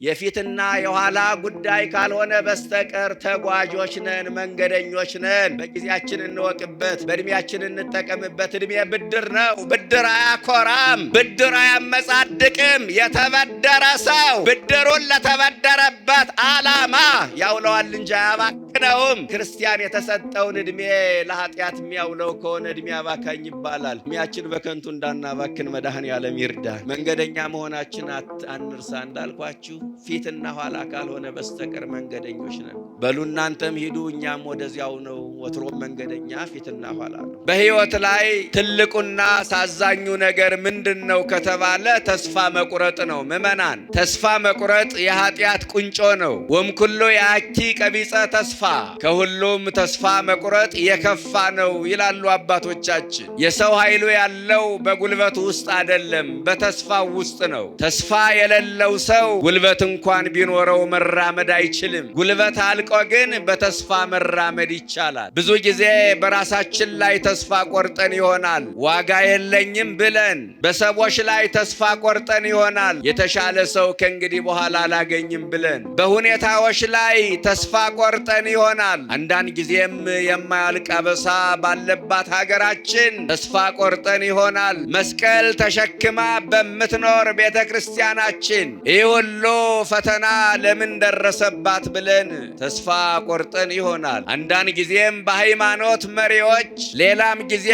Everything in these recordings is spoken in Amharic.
የፊትና የኋላ ጉዳይ ካልሆነ በስተቀር ተጓዦች ነን፣ መንገደኞች ነን። በጊዜያችን እንወቅበት፣ በእድሜያችን እንጠቀምበት። እድሜ ብድር ነው። ብድር አያኮራም፣ ብድር አያመጻድቅም። የተበደረ ሰው ብድሩን ለተበደረበት ዓላማ ያውለዋል እንጂ አያባክነውም። ክርስቲያን የተሰጠውን እድሜ ለኃጢአት የሚያውለው ከሆነ እድሜ አባካኝ ይባላል። እድሜያችን በከንቱ እንዳናባክን መድኃኔዓለም ይርዳን። መንገደኛ መሆናችን አንርሳ። እንዳልኳችሁ ፊትና ኋላ ካልሆነ በስተቀር መንገደኞች ነን። በሉ እናንተም ሂዱ፣ እኛም ወደዚያው ነው። ወትሮም መንገደኛ ፊትና ኋላ ነው። በሕይወት ላይ ትልቁና አሳዛኙ ነገር ምንድን ነው ከተባለ ተስፋ መቁረጥ ነው። ምእመናን፣ ተስፋ መቁረጥ የኃጢአት ቁንጮ ነው። ወምኩሎ የአኪ ቀቢጸ ተስፋ፣ ከሁሉም ተስፋ መቁረጥ የከፋ ነው ይላሉ አባቶቻችን። የሰው ኃይሉ ያለው በጉልበቱ ውስጥ አይደለም፣ በተስፋው ውስጥ ነው። ተስፋ የሌለው ሰው ጉልበት እንኳን ቢኖረው መራመድ አይችልም። ጉልበት አልቆ ግን በተስፋ መራመድ ይቻላል። ብዙ ጊዜ በራሳችን ላይ ተስፋ ቆርጠን ይሆናል። ዋጋ የለኝም ብለን በሰዎች ላይ ተስፋ ቆርጠን ይሆናል። የተሻለ ሰው ከእንግዲህ በኋላ አላገኝም ብለን በሁኔታዎች ላይ ተስፋ ቆርጠን ይሆናል። አንዳንድ ጊዜም የማያልቅ አበሳ ባለባት ሀገራችን ተስፋ ቆርጠን ይሆናል። መስቀል ተሸክማ በምትኖር ቤተ ክርስቲያናችን ይህ ሁሉ ፈተና ለምን ደረሰባት ብለን ተስፋ ቆርጠን ይሆናል። አንዳንድ ጊዜም በሃይማኖት መሪዎች፣ ሌላም ጊዜ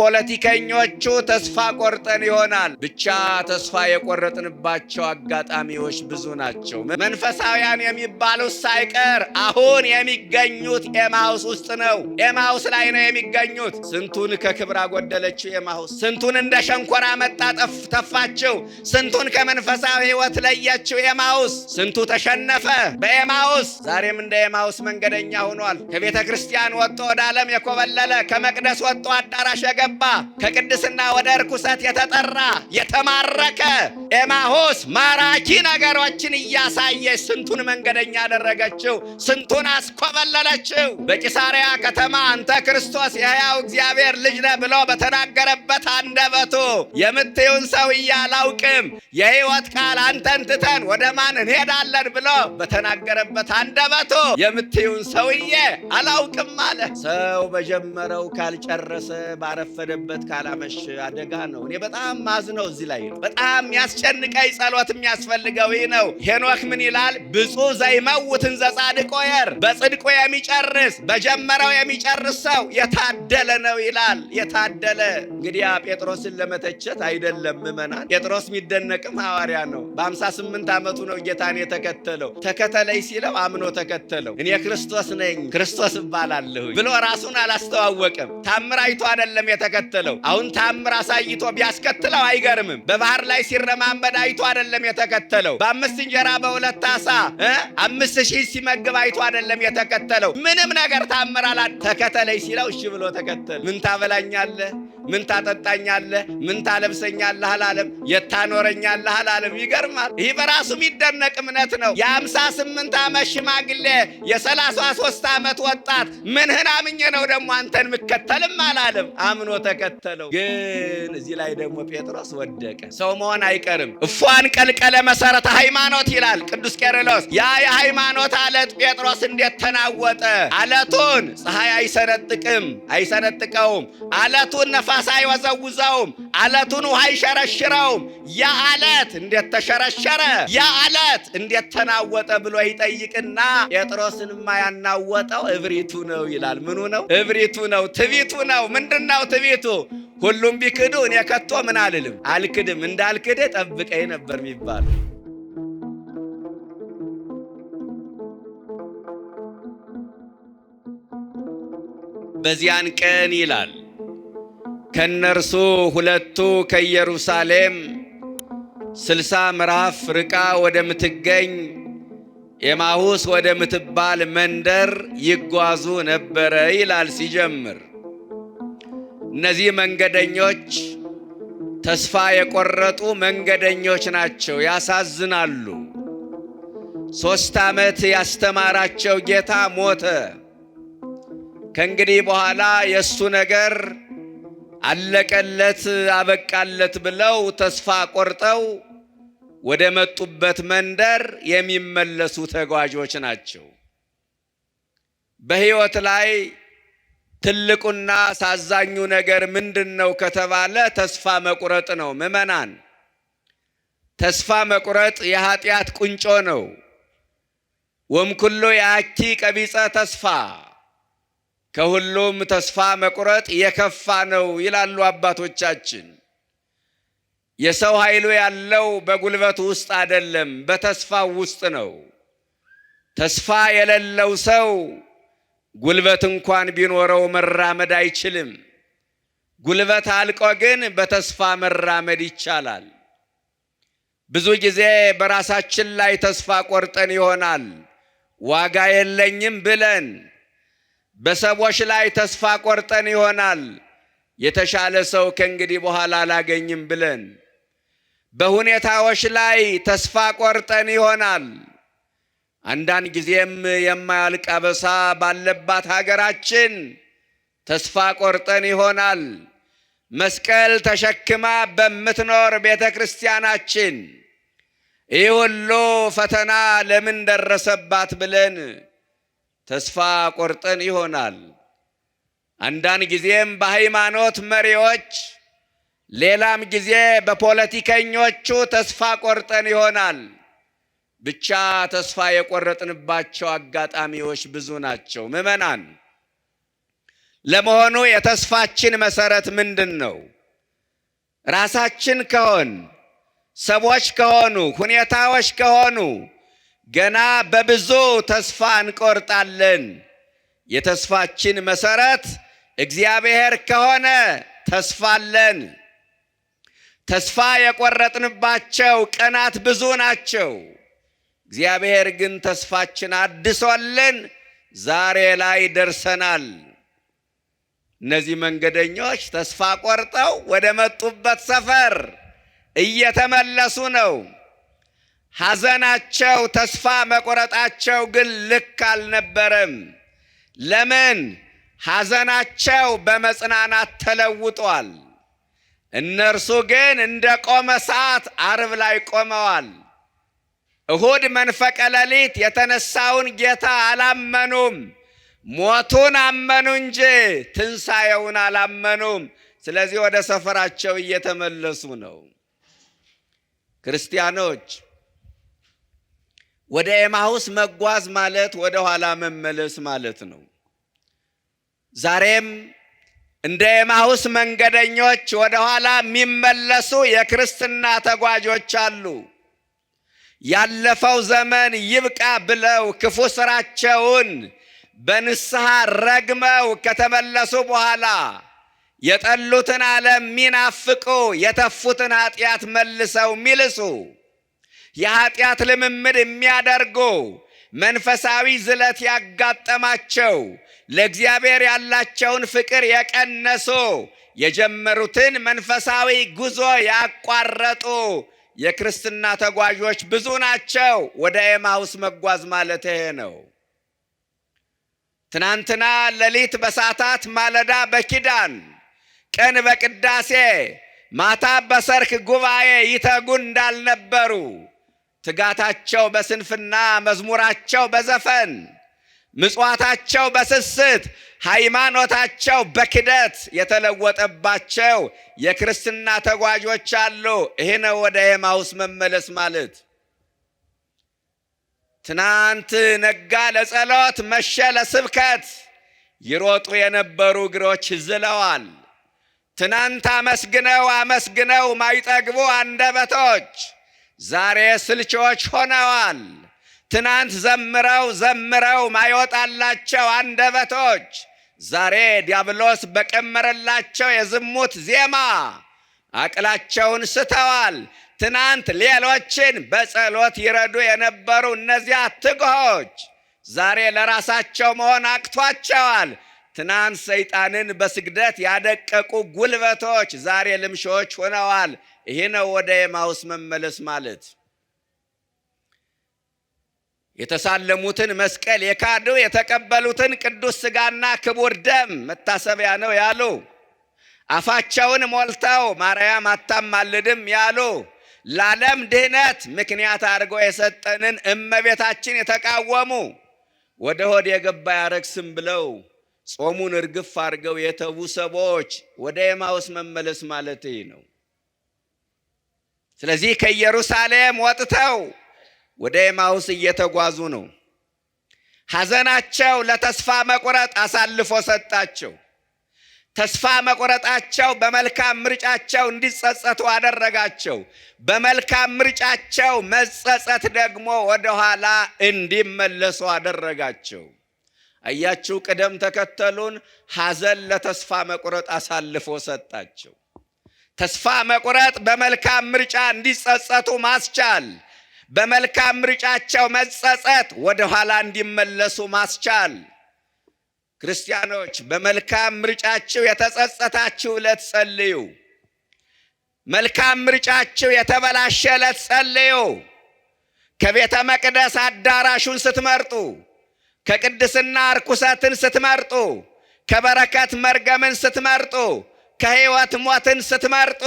በፖለቲከኞቹ ተስፋ ቆርጠን ይሆናል። ብቻ ተስፋ የቆረጥንባቸው አጋጣሚዎች ብዙ ናቸው። መንፈሳውያን የሚባሉት ሳይቀር አሁን የሚገኙት ኤማሁስ ውስጥ ነው። ኤማሁስ ላይ ነው የሚገኙት። ስንቱን ከክብር አጎደለችው ኤማሁስ። ስንቱን እንደ ሸንኮራ መጣ ተፋችው። ስንቱን ከመንፈሳዊ ሕይወት ለየችው ኤማሁስ። ስንቱ ተሸነፈ በኤማሁስ። ዛሬም እንደ ኤማሁስ መንገደኛ ሆኗል። ከቤተ ክርስቲያን ወጥቶ ወደ ዓለም የኮበለለ፣ ከመቅደስ ወጥቶ አዳራሽ የገባ፣ ከቅድስና ወደ ርኩሰት የተጠራ የተማረከ ኤማሁስ ማራኪ ነገሮችን እያሳየች ስንቱን መንገደኛ አደረገችው፣ ስንቱን አስኮበለለችው። በቂሳርያ ከተማ አንተ ክርስቶስ የሕያው እግዚአብሔር ልጅ ነህ ብሎ በተናገረበት አንደበቱ የምትዩን ሰውዬ አላውቅም፣ የሕይወት ቃል አንተን ትተን ወደ ማን እንሄዳለን ብሎ በተናገረበት አንደበቱ የምትዩን ሰውዬ አላውቅም አለ። ሰው በጀመረው ካልጨረሰ ባረፈደበት ካላመሽ አደጋ ነው። እኔ በጣም ማዝነው እዚህ ላይ ነው። በጣም የሚያስጨንቀኝ ጸሎት የሚያስፈልገው ይህ ነው። ሄኖክ ምን ይላል? ብፁዕ ዘይመውት እንዘ ጻድቅ ወየር፣ በጽድቁ የሚጨርስ በጀመረው የሚጨርስ ሰው የታደለ ነው ይላል። የታደለ እንግዲያ ጴጥሮስን ለመተቸት አይደለም ምእመናን። ጴጥሮስ የሚደነቅም ሐዋርያ ነው። በ58 ዓመቱ ነው ጌታን የተከተለው። ተከተለኝ ሲለው አምኖ ተከተለው። እኔ ክርስቶስ ነኝ፣ ክርስቶስ እባላለሁ ብሎ ራሱን አላስተዋወቅም። ታምር አይቶ አይደለም የተከተለው። አሁን ታምር አሳይቶ ቢያስከትለው አይገርምም። በባህር ላይ ሲረማመድ አይቶ አይደለም የተከተለው። በ5 እንጀራ በ2 ዓሣ 5000 ሲመግብ አይቶ አይደለም የተከተለው። ምንም ነገር ታምር ተከተለኝ ሲለው እሺ ብሎ ተከተለ። ምን ታበላኛለህ? ምን ታጠጣኛለህ? ምን ታለብሰኛለህ አላለም። የታኖረኛለህ አላለም። ይገርማል። ይህ በራሱ የሚደነቅ እምነት ነው። የ58 ዓመት ሽማግሌ፣ የ33 ዓመት ወጣት ምንህን አምኜ ነው ደግሞ አንተን ምከተልም አላለም። አምኖ ተከተለው። ግን እዚህ ላይ ደግሞ ጴጥሮስ ወደቀ። ሰው መሆን አይቀርም። እፏን ቀልቀለ መሰረተ ሃይማኖት ይላል ቅዱስ ቄርሎስ። ያ የሃይማኖት አለት ጴጥሮስ እንዴት ተናወጠ! አለቱን ፀሐይ አይሰነጥቀውም። አለቱን ነፋስ አይወዘውዘውም። አለቱን ውሃ አይሸረሽረውም። ያ አለት እንዴት ተሸረሸረ! ያ አለት እንዴት ተናወጠ ብሎ ይጠይቅና ጴጥሮስንማ ያናወጠው እብሪቱ ነው ይላል። ምኑ ነው? እብሪቱ ነው፣ ትቢቱ ነው። ምንድነው ትቢቱ? ሁሉም ቢክዱ እኔ ከቶ ምን አልልም፣ አልክድም፣ እንዳልክድ ጠብቀኝ ነበር የሚባለው። በዚያን ቀን ይላል ከነርሱ ሁለቱ ከኢየሩሳሌም 60 ምዕራፍ ርቃ ወደምትገኝ ኤማሁስ ወደምትባል መንደር ይጓዙ ነበረ ይላል ሲጀምር። እነዚህ መንገደኞች ተስፋ የቆረጡ መንገደኞች ናቸው። ያሳዝናሉ። 3 ዓመት ያስተማራቸው ጌታ ሞተ። ከእንግዲህ በኋላ የእሱ ነገር አለቀለት አበቃለት ብለው ተስፋ ቆርጠው ወደ መጡበት መንደር የሚመለሱ ተጓዦች ናቸው። በሕይወት ላይ ትልቁና አሳዛኙ ነገር ምንድነው ከተባለ ተስፋ መቁረጥ ነው። ምእመናን፣ ተስፋ መቁረጥ የኃጢአት ቁንጮ ነው። ወምኩሎ ያኪ ቀቢጸ ተስፋ፣ ከሁሉም ተስፋ መቁረጥ የከፋ ነው ይላሉ አባቶቻችን። የሰው ኃይሉ ያለው በጉልበቱ ውስጥ አይደለም፣ በተስፋው ውስጥ ነው። ተስፋ የሌለው ሰው ጉልበት እንኳን ቢኖረው መራመድ አይችልም። ጉልበት አልቆ ግን በተስፋ መራመድ ይቻላል። ብዙ ጊዜ በራሳችን ላይ ተስፋ ቆርጠን ይሆናል ዋጋ የለኝም ብለን። በሰዎች ላይ ተስፋ ቆርጠን ይሆናል የተሻለ ሰው ከእንግዲህ በኋላ አላገኝም ብለን። በሁኔታዎች ላይ ተስፋ ቆርጠን ይሆናል። አንዳንድ ጊዜም የማያልቅ አበሳ ባለባት ሀገራችን ተስፋ ቆርጠን ይሆናል። መስቀል ተሸክማ በምትኖር ቤተ ክርስቲያናችን ይህ ሁሉ ፈተና ለምን ደረሰባት ብለን ተስፋ ቆርጠን ይሆናል። አንዳንድ ጊዜም በሃይማኖት መሪዎች፣ ሌላም ጊዜ በፖለቲከኞቹ ተስፋ ቆርጠን ይሆናል። ብቻ ተስፋ የቆረጥንባቸው አጋጣሚዎች ብዙ ናቸው። ምእመናን፣ ለመሆኑ የተስፋችን መሰረት ምንድን ነው? ራሳችን ከሆን፣ ሰዎች ከሆኑ፣ ሁኔታዎች ከሆኑ ገና በብዙ ተስፋ እንቆርጣለን። የተስፋችን መሰረት እግዚአብሔር ከሆነ ተስፋ አለን። ተስፋ የቆረጥንባቸው ቀናት ብዙ ናቸው። እግዚአብሔር ግን ተስፋችን አድሶልን ዛሬ ላይ ደርሰናል። እነዚህ መንገደኞች ተስፋ ቆርጠው ወደ መጡበት ሰፈር እየተመለሱ ነው። ሐዘናቸው፣ ተስፋ መቆረጣቸው ግን ልክ አልነበረም። ለምን? ሐዘናቸው በመጽናናት ተለውጧል። እነርሱ ግን እንደ ቆመ ሰዓት ዓርብ ላይ ቆመዋል። እሁድ መንፈቀ ሌሊት የተነሳውን ጌታ አላመኑም። ሞቱን አመኑ እንጂ ትንሣኤውን አላመኑም። ስለዚህ ወደ ሰፈራቸው እየተመለሱ ነው። ክርስቲያኖች፣ ወደ ኤማሁስ መጓዝ ማለት ወደ ኋላ መመለስ ማለት ነው። ዛሬም እንደ ኤማሁስ መንገደኞች ወደ ኋላ የሚመለሱ የክርስትና ተጓዦች አሉ። ያለፈው ዘመን ይብቃ ብለው ክፉ ስራቸውን በንስሐ ረግመው ከተመለሱ በኋላ የጠሉትን ዓለም ሚናፍቁ፣ የተፉትን ኃጢአት መልሰው ሚልሱ፣ የኃጢአት ልምምድ የሚያደርጉ፣ መንፈሳዊ ዝለት ያጋጠማቸው፣ ለእግዚአብሔር ያላቸውን ፍቅር የቀነሱ፣ የጀመሩትን መንፈሳዊ ጉዞ ያቋረጡ የክርስትና ተጓዦች ብዙ ናቸው። ወደ ኤማሁስ መጓዝ ማለት ይሄ ነው። ትናንትና ሌሊት በሰዓታት ማለዳ በኪዳን ቀን በቅዳሴ ማታ በሰርክ ጉባኤ ይተጉ እንዳልነበሩ ትጋታቸው በስንፍና፣ መዝሙራቸው በዘፈን፣ ምጽዋታቸው በስስት፣ ሃይማኖታቸው በክደት የተለወጠባቸው የክርስትና ተጓዦች አሉ። ይሄ ነው ወደ ኤማሁስ መመለስ ማለት። ትናንት ነጋ ለጸሎት መሸ ለስብከት ይሮጡ የነበሩ እግሮች ዝለዋል። ትናንት አመስግነው አመስግነው ማይጠግቡ አንደበቶች ዛሬ ስልቾች ሆነዋል። ትናንት ዘምረው ዘምረው ማይወጣላቸው አንደበቶች ዛሬ ዲያብሎስ በቀመረላቸው የዝሙት ዜማ አቅላቸውን ስተዋል። ትናንት ሌሎችን በጸሎት ይረዱ የነበሩ እነዚያ ትጉሆች ዛሬ ለራሳቸው መሆን አቅቷቸዋል። ትናንት ሰይጣንን በስግደት ያደቀቁ ጉልበቶች ዛሬ ልምሾች ሆነዋል። ይህ ነው ወደ ኤማሁስ መመለስ ማለት። የተሳለሙትን መስቀል የካዱ፣ የተቀበሉትን ቅዱስ ሥጋና ክቡር ደም መታሰቢያ ነው ያሉ፣ አፋቸውን ሞልተው ማርያም አታማልድም ያሉ፣ ለዓለም ድህነት ምክንያት አድርገው የሰጠንን እመቤታችን የተቃወሙ ወደ ሆድ የገባ ያረክስም ብለው ጾሙን እርግፍ አድርገው የተዉ ሰዎች ወደ ኤማውስ መመለስ ማለት ይህ ነው። ስለዚህ ከኢየሩሳሌም ወጥተው ወደ ኤማውስ እየተጓዙ ነው። ሐዘናቸው ለተስፋ መቁረጥ አሳልፎ ሰጣቸው። ተስፋ መቁረጣቸው በመልካም ምርጫቸው እንዲጸጸቱ አደረጋቸው። በመልካም ምርጫቸው መጸጸት ደግሞ ወደ ኋላ እንዲመለሱ አደረጋቸው። አያችሁ፣ ቅደም ተከተሉን። ሐዘን ለተስፋ መቁረጥ አሳልፎ ሰጣቸው። ተስፋ መቁረጥ በመልካም ምርጫ እንዲጸጸቱ ማስቻል፣ በመልካም ምርጫቸው መጸጸት ወደ ኋላ እንዲመለሱ ማስቻል። ክርስቲያኖች በመልካም ምርጫችሁ የተጸጸታችሁ ዕለት ጸልዩ። መልካም ምርጫችሁ የተበላሸ ዕለት ጸልዩ። ከቤተ መቅደስ አዳራሹን ስትመርጡ፣ ከቅድስና ርኩሰትን ስትመርጡ፣ ከበረከት መርገምን ስትመርጡ፣ ከሕይወት ሞትን ስትመርጡ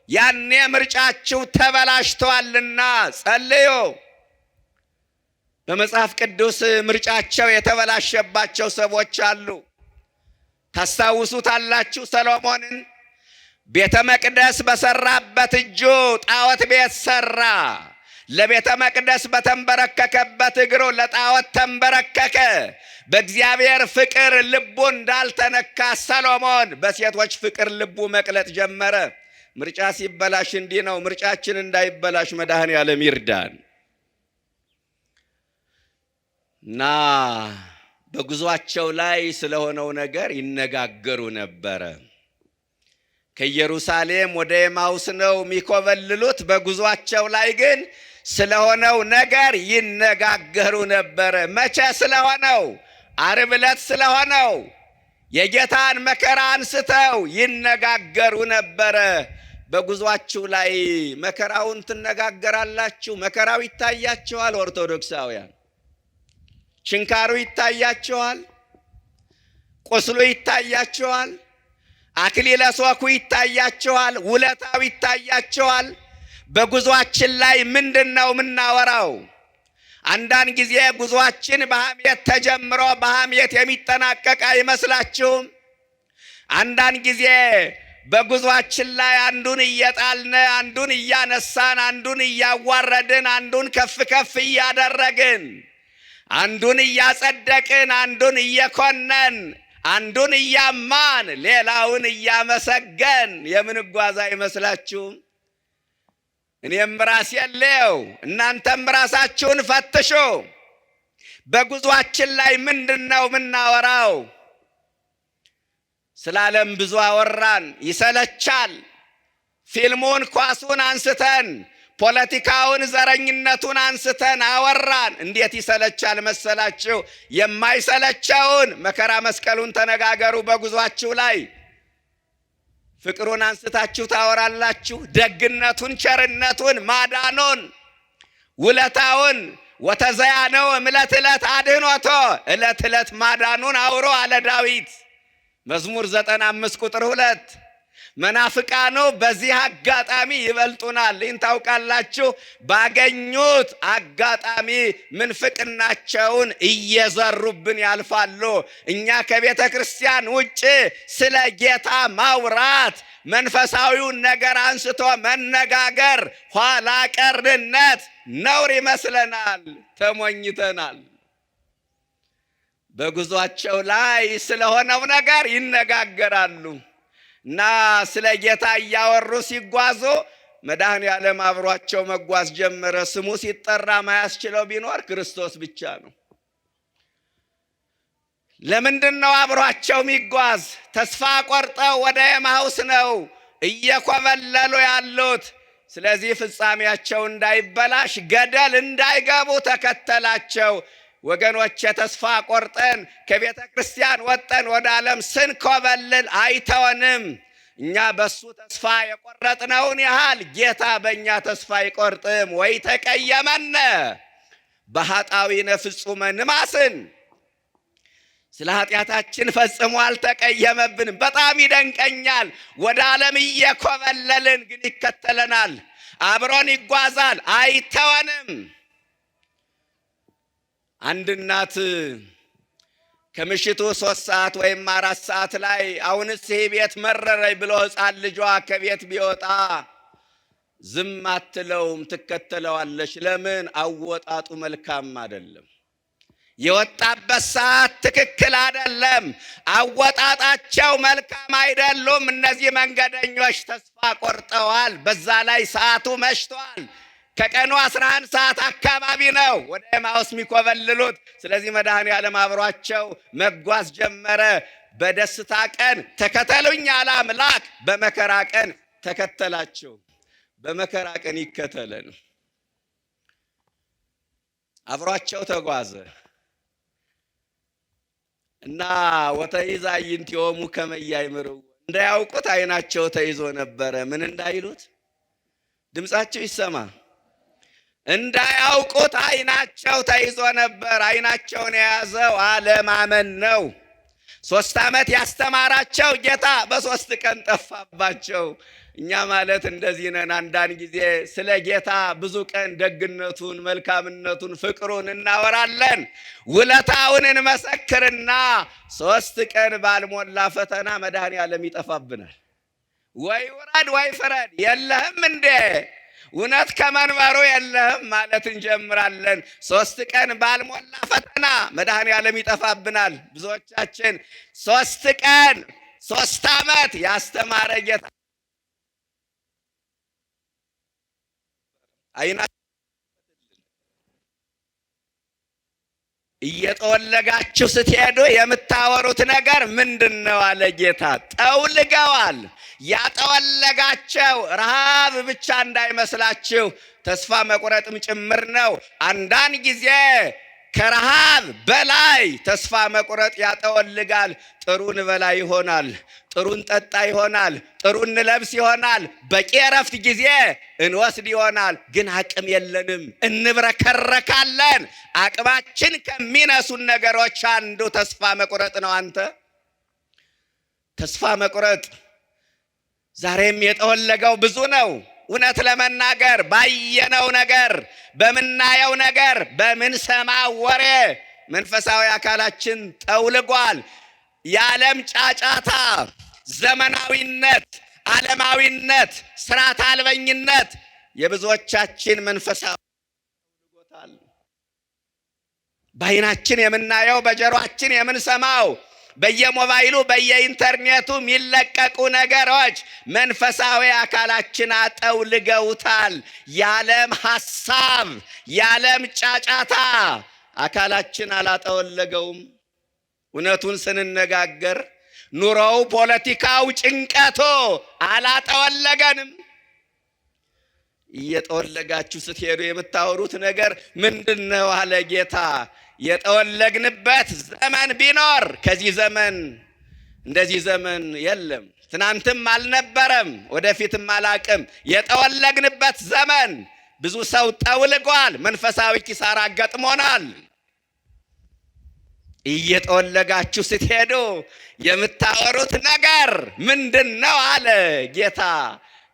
ያኔ ምርጫችሁ ተበላሽቷልና ጸልዩ። በመጽሐፍ ቅዱስ ምርጫቸው የተበላሸባቸው ሰዎች አሉ። ታስታውሱታላችሁ። ሰሎሞንን ቤተ መቅደስ በሰራበት እጁ ጣዖት ቤት ሰራ። ለቤተ መቅደስ በተንበረከከበት እግሩ ለጣዖት ተንበረከከ። በእግዚአብሔር ፍቅር ልቡ እንዳልተነካ ሰሎሞን በሴቶች ፍቅር ልቡ መቅለጥ ጀመረ። ምርጫ ሲበላሽ እንዲህ ነው። ምርጫችን እንዳይበላሽ መድኃኔዓለም ይርዳን። እና በጉዟቸው ላይ ስለሆነው ነገር ይነጋገሩ ነበረ። ከኢየሩሳሌም ወደ ኤማውስ ነው የሚኮበልሉት። በጉዟቸው ላይ ግን ስለሆነው ነገር ይነጋገሩ ነበረ። መቼ ስለሆነው? ዓርብ ዕለት ስለሆነው የጌታን መከራ አንስተው ይነጋገሩ ነበረ። በጉዟችሁ ላይ መከራውን ትነጋገራላችሁ። መከራው ይታያችኋል። ኦርቶዶክሳውያን ችንካሩ ይታያችኋል። ቁስሉ ይታያችኋል። አክሊለ ሦኩ ይታያችኋል። ውለታው ይታያችኋል። በጉዟችን ላይ ምንድነው የምናወራው? አንዳንድ ጊዜ ጉዟችን በሐሜት ተጀምሮ በሐሜት የሚጠናቀቅ አይመስላችሁም? አንዳንድ ጊዜ በጉዟችን ላይ አንዱን እየጣልን፣ አንዱን እያነሳን፣ አንዱን እያዋረድን፣ አንዱን ከፍ ከፍ እያደረግን፣ አንዱን እያጸደቅን፣ አንዱን እየኮነን፣ አንዱን እያማን፣ ሌላውን እያመሰገን የምንጓዝ አይመስላችሁም? እኔም ራሴን ልየው፣ እናንተም ራሳችሁን ፈትሹ። በጉዟችን ላይ ምንድነው የምናወራው? ስለ ዓለም ብዙ አወራን፣ ይሰለቻል። ፊልሙን፣ ኳሱን አንስተን፣ ፖለቲካውን፣ ዘረኝነቱን አንስተን አወራን። እንዴት ይሰለቻል መሰላችሁ? የማይሰለቸውን መከራ መስቀሉን ተነጋገሩ። በጉዟችሁ ላይ ፍቅሩን አንስታችሁ ታወራላችሁ። ደግነቱን፣ ቸርነቱን፣ ማዳኑን፣ ውለታውን ወተዘያነው እምለት ዕለት አድኅኖቶ ዕለት ዕለት ማዳኑን አውሮ አለ ዳዊት መዝሙር 95 ቁጥር 2። መናፍቃኑ በዚህ አጋጣሚ ይበልጡናል። ይህን ታውቃላችሁ። ባገኙት አጋጣሚ ምንፍቅናቸውን እየዘሩብን ያልፋሉ። እኛ ከቤተ ክርስቲያን ውጭ ስለ ጌታ ማውራት፣ መንፈሳዊውን ነገር አንስቶ መነጋገር ኋላ ቀርነት ነውር ይመስለናል። ተሞኝተናል። በጉዟቸው ላይ ስለሆነው ነገር ይነጋገራሉ እና ስለ ጌታ እያወሩ ሲጓዙ መድኃኔዓለም አብሯቸው መጓዝ ጀመረ። ስሙ ሲጠራ ማያስችለው ቢኖር ክርስቶስ ብቻ ነው። ለምንድን ነው አብሯቸው የሚጓዝ? ተስፋ ቆርጠው ወደ ኤማሁስ ነው እየኮበለሉ ያሉት። ስለዚህ ፍጻሜያቸው እንዳይበላሽ፣ ገደል እንዳይገቡ ተከተላቸው። ወገኖች፣ ተስፋ ቆርጠን ከቤተ ክርስቲያን ወጠን ወደ ዓለም ስንኮበልል አይተወንም። እኛ በሱ ተስፋ የቆረጥነውን ያህል ጌታ በእኛ ተስፋ አይቆርጥም። ወይ ተቀየመነ በኃጣዊነ ፍጹመ ንማስን። ስለ ኃጢአታችን ፈጽሞ አልተቀየመብንም። በጣም ይደንቀኛል። ወደ ዓለም እየኮበለልን ግን ይከተለናል። አብሮን ይጓዛል፣ አይተወንም። አንድ እናት ከምሽቱ 3 ሰዓት ወይም 4 ሰዓት ላይ አሁንስ ይሄ ቤት መረረኝ ብሎ ሕፃን ልጇ ከቤት ቢወጣ ዝም አትለውም፣ ትከተለዋለች። ለምን? አወጣጡ መልካም አይደለም። የወጣበት ሰዓት ትክክል አይደለም። አወጣጣቸው መልካም አይደሉም። እነዚህ መንገደኞች ተስፋ ቆርጠዋል። በዛ ላይ ሰዓቱ መሽቷል። ከቀኑ 11 ሰዓት አካባቢ ነው ወደ ኤማሁስ የሚኮበልሉት። ስለዚህ መድኃኔዓለም አብሯቸው መጓዝ ጀመረ። በደስታ ቀን ተከተሉኝ አለ አምላክ፣ በመከራ ቀን ተከተላቸው። በመከራ ቀን ይከተለን። አብሯቸው ተጓዘ እና ወተይዛ ይንቲዮሙ ከመያይምሩ እንዳያውቁት አይናቸው ተይዞ ነበረ። ምን እንዳይሉት? ድምጻቸው ይሰማ። እንዳያውቁት አይናቸው ተይዞ ነበር። አይናቸውን የያዘው አለማመን ነው። 3 ዓመት ያስተማራቸው ጌታ በ3 ቀን ጠፋባቸው። እኛ ማለት እንደዚህ ነን። አንዳንድ ጊዜ ስለ ጌታ ብዙ ቀን ደግነቱን፣ መልካምነቱን፣ ፍቅሩን እናወራለን። ውለታውን እንመሰክርና 3 ቀን ባልሞላ ፈተና መድኃኔዓለም ይጠፋብናል። ወይ ውረድ ወይ ፍረድ፣ የለህም እንዴ እውነት ከመንበሩ የለህም ማለት እንጀምራለን። 3 ቀን ባልሞላ ፈተና መድኃኔዓለም ይጠፋብናል። ብዙዎቻችን 3 ቀን 3 ዓመት ያስተማረ ጌታ አይና እየጠወለጋችሁ ስትሄዱ የምታወሩት ነገር ምንድን ነው አለ ጌታ። ጠውልገዋል። ያጠወለጋቸው ረሃብ ብቻ እንዳይመስላችሁ ተስፋ መቁረጥም ጭምር ነው። አንዳንድ ጊዜ ከረሃብ በላይ ተስፋ መቁረጥ ያጠወልጋል። ጥሩ እንበላ ይሆናል፣ ጥሩ እንጠጣ ይሆናል፣ ጥሩ እንለብስ ይሆናል፣ በቂ የረፍት ጊዜ እንወስድ ይሆናል። ግን አቅም የለንም፣ እንብረከረካለን። አቅማችን ከሚነሱን ነገሮች አንዱ ተስፋ መቁረጥ ነው። አንተ ተስፋ መቁረጥ ዛሬም የጠወለገው ብዙ ነው። እውነት ለመናገር ባየነው ነገር፣ በምናየው ነገር፣ በምንሰማው ወሬ መንፈሳዊ አካላችን ጠውልጓል። የዓለም ጫጫታ፣ ዘመናዊነት፣ ዓለማዊነት፣ ስርዓት አልበኝነት የብዙዎቻችን መንፈሳዊ ጠውልጎታል። በዓይናችን የምናየው፣ በጆሮአችን የምንሰማው፣ በየሞባይሉ በየኢንተርኔቱ የሚለቀቁ ነገሮች መንፈሳዊ አካላችን አጠውልገውታል። የዓለም ሐሳብ፣ የዓለም ጫጫታ አካላችን አላጠወለገውም። እውነቱን ስንነጋገር ኑሮው፣ ፖለቲካው፣ ጭንቀቱ አላጠወለገንም። እየጠወለጋችሁ ስትሄዱ የምታወሩት ነገር ምንድን ነው አለ ጌታ። የጠወለግንበት ዘመን ቢኖር ከዚህ ዘመን እንደዚህ ዘመን የለም። ትናንትም አልነበረም፣ ወደፊትም አላቅም። የጠወለግንበት ዘመን ብዙ ሰው ጠውልጓል። መንፈሳዊ ኪሳራ ገጥሞናል። እየጠወለጋችሁ ስትሄዱ የምታወሩት ነገር ምንድን ነው አለ ጌታ።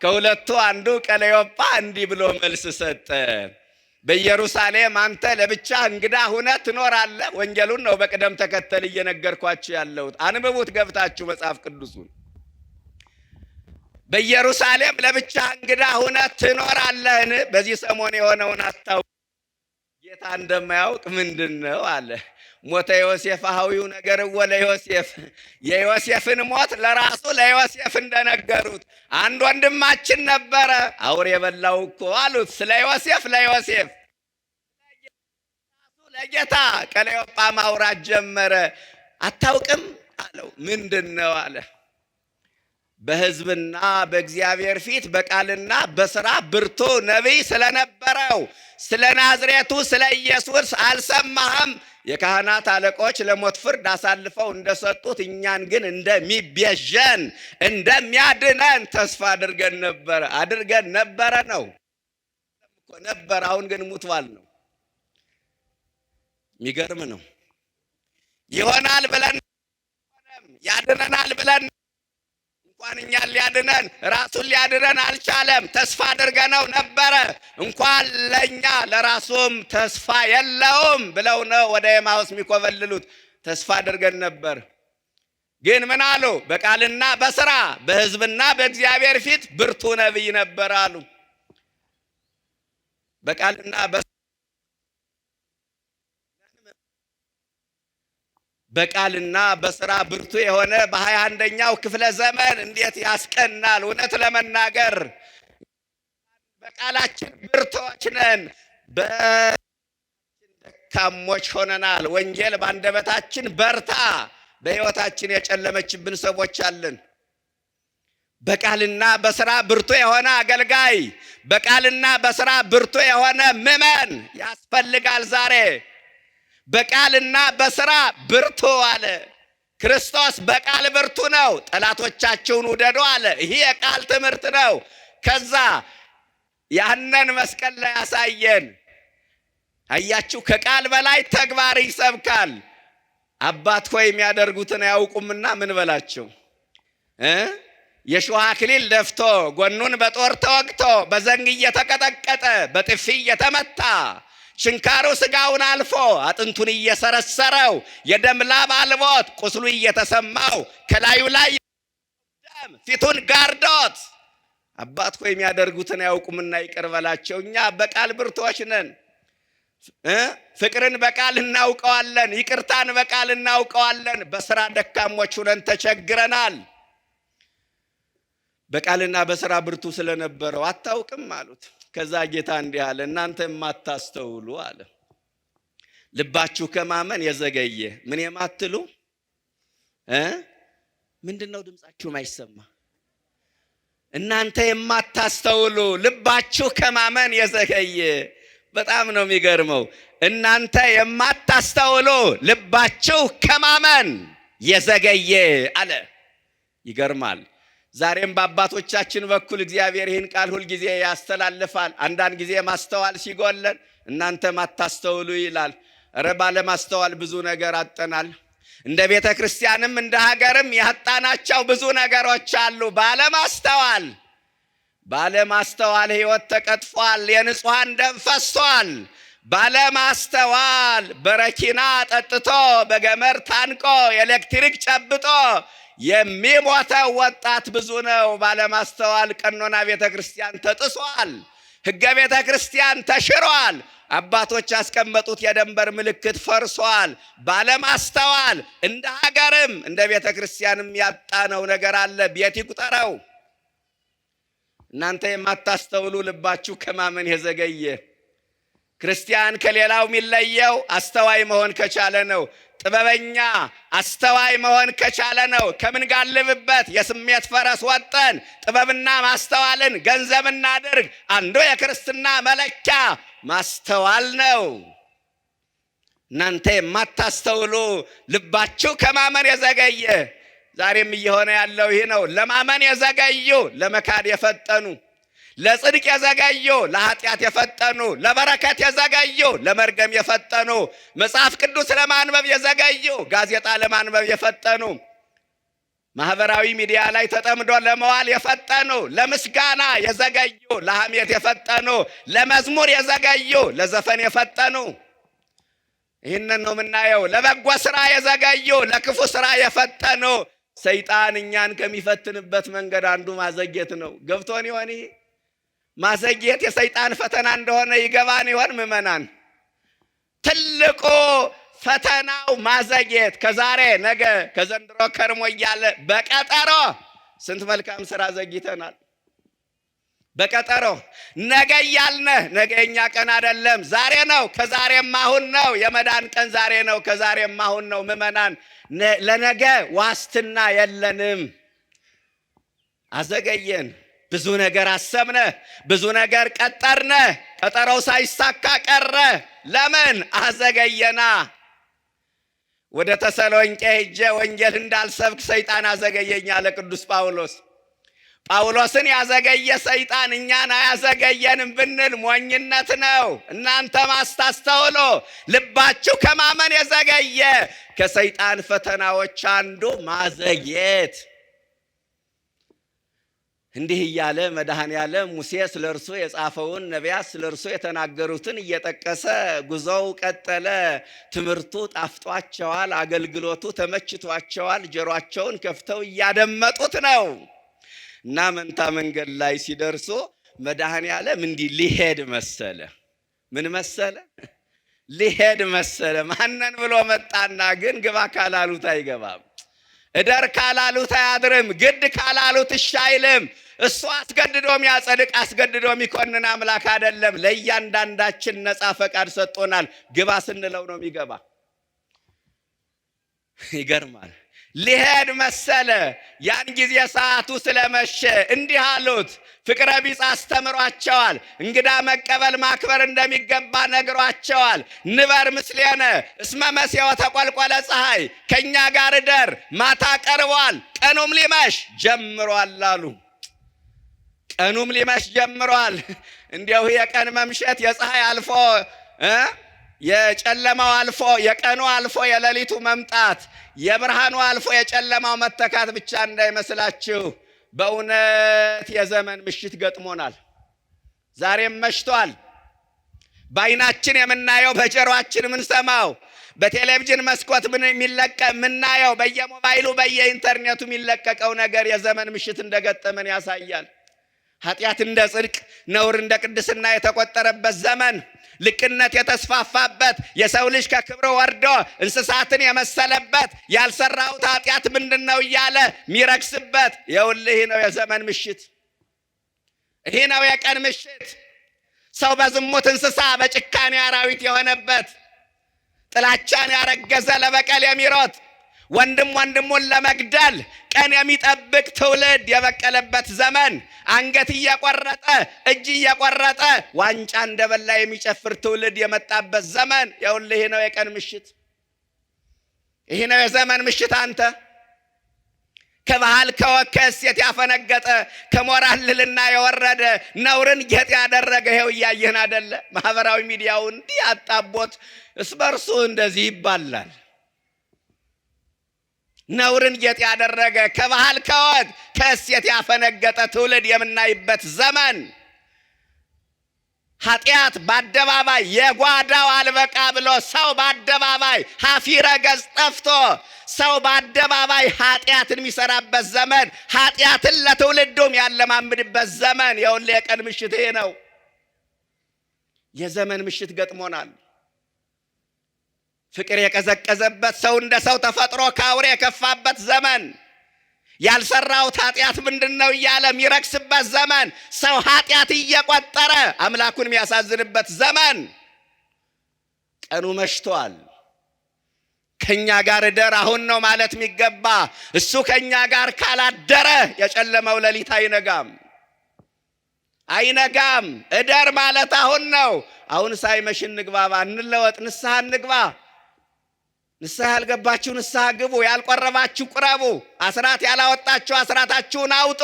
ከሁለቱ አንዱ ቀለዮጳ እንዲህ ብሎ መልስ ሰጠ። በኢየሩሳሌም አንተ ለብቻ እንግዳ ሁነህ ትኖራለህ። ወንጌሉን ነው በቅደም ተከተል እየነገርኳችሁ ያለሁት። አንብቡት ገብታችሁ መጽሐፍ ቅዱሱን። በኢየሩሳሌም ለብቻ እንግዳ ሁነህ ትኖራለህን? በዚህ ሰሞን የሆነውን አታውቅ? ጌታ እንደማያውቅ ምንድን ነው አለ። ሞተ ዮሴፍ አሃዊው ነገር ወለ ዮሴፍ፣ የዮሴፍን ሞት ለራሱ ለዮሴፍ እንደነገሩት። አንድ ወንድማችን ነበረ አውሬ የበላው እኮ አሉት። ስለ ዮሴፍ ለዮሴፍ ለጌታ ቀለዮጳ ማውራት ጀመረ። አታውቅም አለው። ምንድን ነው አለ። በሕዝብና በእግዚአብሔር ፊት በቃልና በሥራ ብርቱ ነቢይ ስለነበረው ስለ ናዝሬቱ ስለ ኢየሱስ አልሰማህም? የካህናት አለቆች ለሞት ፍርድ አሳልፈው እንደሰጡት እኛን ግን እንደሚቤዠን እንደሚያድነን ተስፋ አድርገን ነበረ ነው ነበር። አሁን ግን ሙቷል ነው። የሚገርም ነው። ይሆናል ብለን ያድነናል ብለን እንኳን እኛን ሊያድነን ራሱን ሊያድነን አልቻለም። ተስፋ አድርገነው ነበረ። እንኳን ለእኛ ለራሱም ተስፋ የለውም ብለው ነው ወደ ኤማሁስ የሚኮበልሉት። ተስፋ አድርገን ነበር። ግን ምን አሉ? በቃልና በስራ በሕዝብና በእግዚአብሔር ፊት ብርቱ ነቢይ ነበር አሉ። በቃልና በስራ ብርቱ የሆነ በ21ኛው ክፍለ ዘመን እንዴት ያስቀናል! እውነት ለመናገር በቃላችን ብርቶች ነን፣ ደካሞች ሆነናል። ወንጌል ባንደበታችን በርታ፣ በሕይወታችን የጨለመችብን ሰዎች አለን። በቃልና በስራ ብርቱ የሆነ አገልጋይ፣ በቃልና በስራ ብርቱ የሆነ ምዕመን ያስፈልጋል ዛሬ። በቃልና በስራ ብርቱ አለ ክርስቶስ። በቃል ብርቱ ነው። ጠላቶቻችሁን ውደዱ አለ። ይሄ የቃል ትምህርት ነው። ከዛ ያንን መስቀል ላይ ያሳየን። አያችሁ፣ ከቃል በላይ ተግባር ይሰብካል። አባት ሆይ የሚያደርጉትን አያውቁምና ምን በላቸው። የሾህ አክሊል ደፍቶ ጎኑን በጦር ተወግቶ በዘንግ እየተቀጠቀጠ በጥፊ እየተመታ ሽንካሩ ስጋውን አልፎ አጥንቱን እየሰረሰረው የደም ላብ አልቦት ቁስሉ እየተሰማው ከላዩ ላይ ደም ፊቱን ጋርዶት አባት ሆይ የሚያደርጉትን አያውቁምና ይቅር በላቸው። እኛ በቃል ብርቶች ነን። ፍቅርን በቃል እናውቀዋለን፣ ይቅርታን በቃል እናውቀዋለን። በስራ ደካሞች ሆነን ተቸግረናል። በቃልና በስራ ብርቱ ስለነበረው አታውቅም አሉት። ከዛ ጌታ እንዲህ አለ፣ እናንተ የማታስተውሉ አለ፣ ልባችሁ ከማመን የዘገየ ምን የማትሉ ምንድነው? ድምጻችሁ ማይሰማ እናንተ የማታስተውሉ ልባችሁ ከማመን የዘገየ። በጣም ነው የሚገርመው። እናንተ የማታስተውሉ ልባችሁ ከማመን የዘገየ አለ። ይገርማል። ዛሬም በአባቶቻችን በኩል እግዚአብሔር ይህን ቃል ሁልጊዜ ያስተላልፋል። አንዳንድ ጊዜ ማስተዋል ሲጎለን እናንተ ማታስተውሉ ይላል። እረ ባለማስተዋል ብዙ ነገር አጠናል። እንደ ቤተ ክርስቲያንም እንደ ሀገርም ያጣናቸው ብዙ ነገሮች አሉ። ባለማስተዋል ሕይወት ተቀጥፏል። የንጹሐን ደም ፈሷል። ባለማስተዋል በረኪና ጠጥቶ በገመድ ታንቆ ኤሌክትሪክ ጨብጦ የሚሞተው ወጣት ብዙ ነው። ባለማስተዋል ቀኖና ቤተ ክርስቲያን ተጥሷል። ሕገ ቤተ ክርስቲያን ተሽሯል። አባቶች ያስቀመጡት የደንበር ምልክት ፈርሷል። ባለማስተዋል እንደ ሀገርም እንደ ቤተ ክርስቲያንም ያጣነው ነገር አለ። ቤት ይቁጠረው። እናንተ የማታስተውሉ ልባችሁ ከማመን የዘገየ። ክርስቲያን ከሌላው የሚለየው አስተዋይ መሆን ከቻለ ነው። ጥበበኛ አስተዋይ መሆን ከቻለ ነው። ከምን ጋልብበት የስሜት ፈረስ ወጠን ጥበብና ማስተዋልን ገንዘብ እናድርግ። አንዱ የክርስትና መለኪያ ማስተዋል ነው። እናንተ የማታስተውሉ ልባችሁ ከማመን የዘገየ። ዛሬም እየሆነ ያለው ይህ ነው። ለማመን የዘገዩ ለመካድ የፈጠኑ፣ ለጽድቅ የዘገዩ ለኃጢአት የፈጠኑ፣ ለበረከት የዘገዩ ለመርገም የፈጠኑ፣ መጽሐፍ ቅዱስ ለማንበብ የዘገዩ ጋዜጣ ለማንበብ የፈጠኑ፣ ማህበራዊ ሚዲያ ላይ ተጠምዶ ለመዋል የፈጠኑ፣ ለምስጋና የዘገዩ ለሐሜት የፈጠኑ፣ ለመዝሙር የዘገዩ ለዘፈን የፈጠኑ። ይህንን ነው የምናየው። ለበጎ ስራ የዘገዩ ለክፉ ስራ የፈጠኑ። ሰይጣን እኛን ከሚፈትንበት መንገድ አንዱ ማዘግየት ነው። ገብቶን ይሆን? ይሄ ማዘግየት የሰይጣን ፈተና እንደሆነ ይገባን ይሆን? ምዕመናን፣ ትልቁ ፈተናው ማዘግየት፣ ከዛሬ ነገ፣ ከዘንድሮ ከርሞ እያለ በቀጠሮ ስንት መልካም ስራ ዘግይተናል። በቀጠሮ ነገ እያልነ ነገ የኛ ቀን አይደለም፣ ዛሬ ነው። ከዛሬም አሁን ነው። የመዳን ቀን ዛሬ ነው፣ ከዛሬም አሁን ነው። ምዕመናን፣ ለነገ ዋስትና የለንም። አዘገየን። ብዙ ነገር አሰብነ፣ ብዙ ነገር ቀጠርነ፣ ቀጠሮው ሳይሳካ ቀረ። ለምን? አዘገየና። ወደ ተሰሎንቄ ሄጄ ወንጌል እንዳልሰብክ ሰይጣን አዘገየኝ አለ ቅዱስ ጳውሎስ። ጳውሎስን ያዘገየ ሰይጣን እኛን አያዘገየንም ብንል ሞኝነት ነው። እናንተ ማስታስተውሎ ልባችሁ ከማመን የዘገየ። ከሰይጣን ፈተናዎች አንዱ ማዘግየት። እንዲህ እያለ መድኃኔዓለም ሙሴ ስለ እርሱ የጻፈውን ነቢያት ስለ እርሱ የተናገሩትን እየጠቀሰ ጉዞው ቀጠለ። ትምህርቱ ጣፍጧቸዋል፣ አገልግሎቱ ተመችቷቸዋል። ጆሮአቸውን ከፍተው እያደመጡት ነው እና መንታ መንገድ ላይ ሲደርሱ መድኃኔዓለም እንዲህ ሊሄድ መሰለ። ምን መሰለ? ሊሄድ መሰለ። ማንን ብሎ መጣና ግን ግባ ካላሉት አይገባም። እደር ካላሉት አያድርም። ግድ ካላሉት እሺ አይልም። እሱ አስገድዶ የሚያጸድቅ አስገድዶ የሚኮንን አምላክ አይደለም። ለእያንዳንዳችን ነፃ ፈቃድ ሰጥቶናል። ግባ ስንለው ነው የሚገባ። ይገርማል። ሊሄድ መሰለ። ያን ጊዜ ሰዓቱ ስለመሸ እንዲህ አሉት። ፍቅረ ቢጽ አስተምሯቸዋል። እንግዳ መቀበል ማክበር እንደሚገባ ነግሯቸዋል። ንበር ምስሌነ እስመ መሴወ ተቆልቆለ ፀሐይ፣ ከእኛ ጋር እደር ማታ ቀርቧል፣ ቀኑም ሊመሽ ጀምሯል አሉ። ቀኑም ሊመሽ ጀምሯል። እንዲያው የቀን መምሸት የፀሐይ አልፎ የጨለማው አልፎ የቀኑ አልፎ የሌሊቱ መምጣት የብርሃኑ አልፎ የጨለማው መተካት ብቻ እንዳይመስላችሁ። በእውነት የዘመን ምሽት ገጥሞናል። ዛሬም መሽቷል። በዓይናችን የምናየው በጆሮአችን የምንሰማው በቴሌቪዥን መስኮት የምናየው በየሞባይሉ በየኢንተርኔቱ የሚለቀቀው ነገር የዘመን ምሽት እንደገጠመን ያሳያል። ኃጢአት እንደ ጽድቅ፣ ነውር እንደ ቅድስና የተቆጠረበት ዘመን፣ ልቅነት የተስፋፋበት፣ የሰው ልጅ ከክብሩ ወርዶ እንስሳትን የመሰለበት፣ ያልሰራሁት ኃጢአት ምንድነው እያለ ሚረክስበት፣ ይህ ነው የዘመን ምሽት። ይህ ነው የቀን ምሽት። ሰው በዝሙት እንስሳ በጭካኔ አራዊት የሆነበት፣ ጥላቻን ያረገዘ ለበቀል የሚሮጥ ወንድም ወንድሙን ለመግደል ቀን የሚጠብቅ ትውልድ የበቀለበት ዘመን፣ አንገት እየቆረጠ እጅ እየቆረጠ ዋንጫ እንደበላ የሚጨፍር ትውልድ የመጣበት ዘመን። ይህ ነው የቀን ምሽት። ይህ ነው የዘመን ምሽት። አንተ ከባህል ከወግ ከእሴት ያፈነገጠ ከሞራል ልዕልና የወረደ ነውርን ጌጥ ያደረገ ይኸው እያየን አይደለ? ማህበራዊ ሚዲያውን እንዲህ አጣቦት እስበርሱ እንደዚህ ይባላል። ነውርን ጌጥ ያደረገ ከባህል ከወግ ከእሴት ያፈነገጠ ትውልድ የምናይበት ዘመን። ኃጢአት በአደባባይ የጓዳው አልበቃ ብሎ ሰው በአደባባይ ሀፊረ ገጽ ጠፍቶ ሰው በአደባባይ ኃጢአትን የሚሰራበት ዘመን፣ ኃጢአትን ለትውልዱም ያለማምድበት ዘመን። የቀን ምሽት ይሄ ነው። የዘመን ምሽት ገጥሞናል። ፍቅር የቀዘቀዘበት፣ ሰው እንደ ሰው ተፈጥሮ ከአውሬ የከፋበት ዘመን፣ ያልሰራሁት ኃጢአት ምንድነው እያለ የሚረክስበት ዘመን፣ ሰው ኃጢአት እየቆጠረ አምላኩን የሚያሳዝንበት ዘመን። ቀኑ መሽቷል። ከኛ ጋር እደር አሁን ነው ማለት የሚገባ። እሱ ከኛ ጋር ካላደረ የጨለመው ሌሊት አይነጋም። እደር ማለት አሁን ነው። አሁን ሳይመሽ እንግባባ፣ እንለወጥ፣ ንስሐ እንግባ። ንስሐ ያልገባችሁ ንስሐ ግቡ፣ ያልቆረባችሁ ቁረቡ፣ አስራት ያላወጣችሁ አስራታችሁን አውጡ።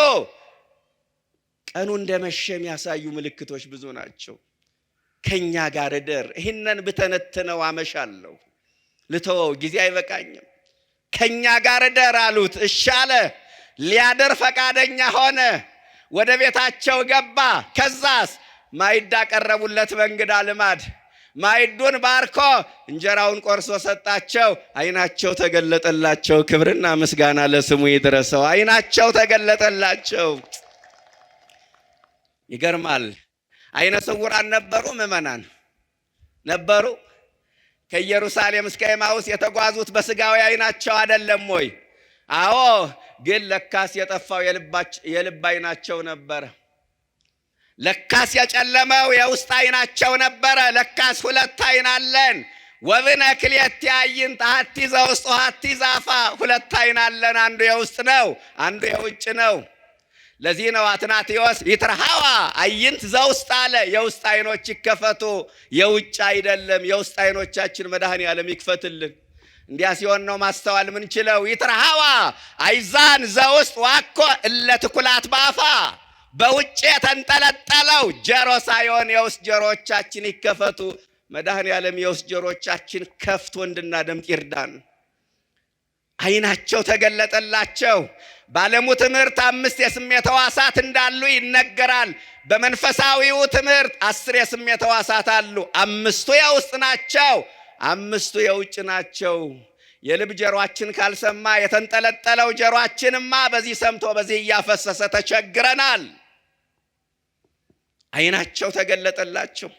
ቀኑ እንደመሸ የሚያሳዩ ምልክቶች ብዙ ናቸው። ከኛ ጋር እደር። ይህንን ብተነትነው አመሻለሁ፣ ልተወው ጊዜ አይበቃኝም። ከኛ ጋር እደር አሉት። እሺ አለ። ሊያድር ፈቃደኛ ሆነ። ወደ ቤታቸው ገባ። ከዛስ ማዕድ አቀረቡለት በእንግዳ ልማድ። ማዕዱን ባርኮ እንጀራውን ቆርሶ ሰጣቸው። ዓይናቸው ተገለጠላቸው። ክብርና ምስጋና ለስሙ ይድረሰው። ዓይናቸው ተገለጠላቸው። ይገርማል። ዓይነ ስውራን ነበሩ፣ ምዕመናን ነበሩ። ከኢየሩሳሌም እስከ ኤማሁስ የተጓዙት በስጋዊ ዓይናቸው አይደለም ወይ? አዎ። ግን ለካስ የጠፋው የልብ ዓይናቸው ነበረ። ለካስ የጨለመው የውስጥ ዓይናቸው ነበረ። ለካስ ሁለት ዓይን አለን። ወብነ ክልኤቲ አዕይንት አሐቲ ዘውስጥ ወአሐቲ ዘአፋ። ሁለት ዓይን አለን። አንዱ የውስጥ ነው፣ አንዱ የውጭ ነው። ለዚህ ነው አትናቴዎስ ይትርሃዋ አዕይንት ዘውስጥ አለ። የውስጥ ዓይኖች ይከፈቱ፣ የውጭ አይደለም። የውስጥ ዓይኖቻችን መድኃኔዓለም ይክፈትልን። እንዲያ ሲሆን ነው ማስተዋል ምንችለው። ይትርሃዋ አይዛን ዘውስጥ ዋኮ እለ ትኩላት በአፋ። በውጭ የተንጠለጠለው ጆሮ ሳይሆን የውስጥ ጆሮዎቻችን ይከፈቱ። መድኃኔዓለም የውስጥ ጆሮዎቻችን ከፍቶ እንድናደምጥ ይርዳን። ዓይናቸው ተገለጠላቸው። በዓለሙ ትምህርት 5 የስሜት ሕዋሳት እንዳሉ ይነገራል። በመንፈሳዊው ትምህርት 10 የስሜት ሕዋሳት አሉ። 5ቱ የውስጥ ናቸው፣ 5ቱ የውጭ ናቸው። የልብ ጆሮአችን ካልሰማ የተንጠለጠለው ጆሮአችንማ በዚህ ሰምቶ በዚህ እያፈሰሰ ተቸግረናል። ዓይናቸው ተገለጠላቸው፣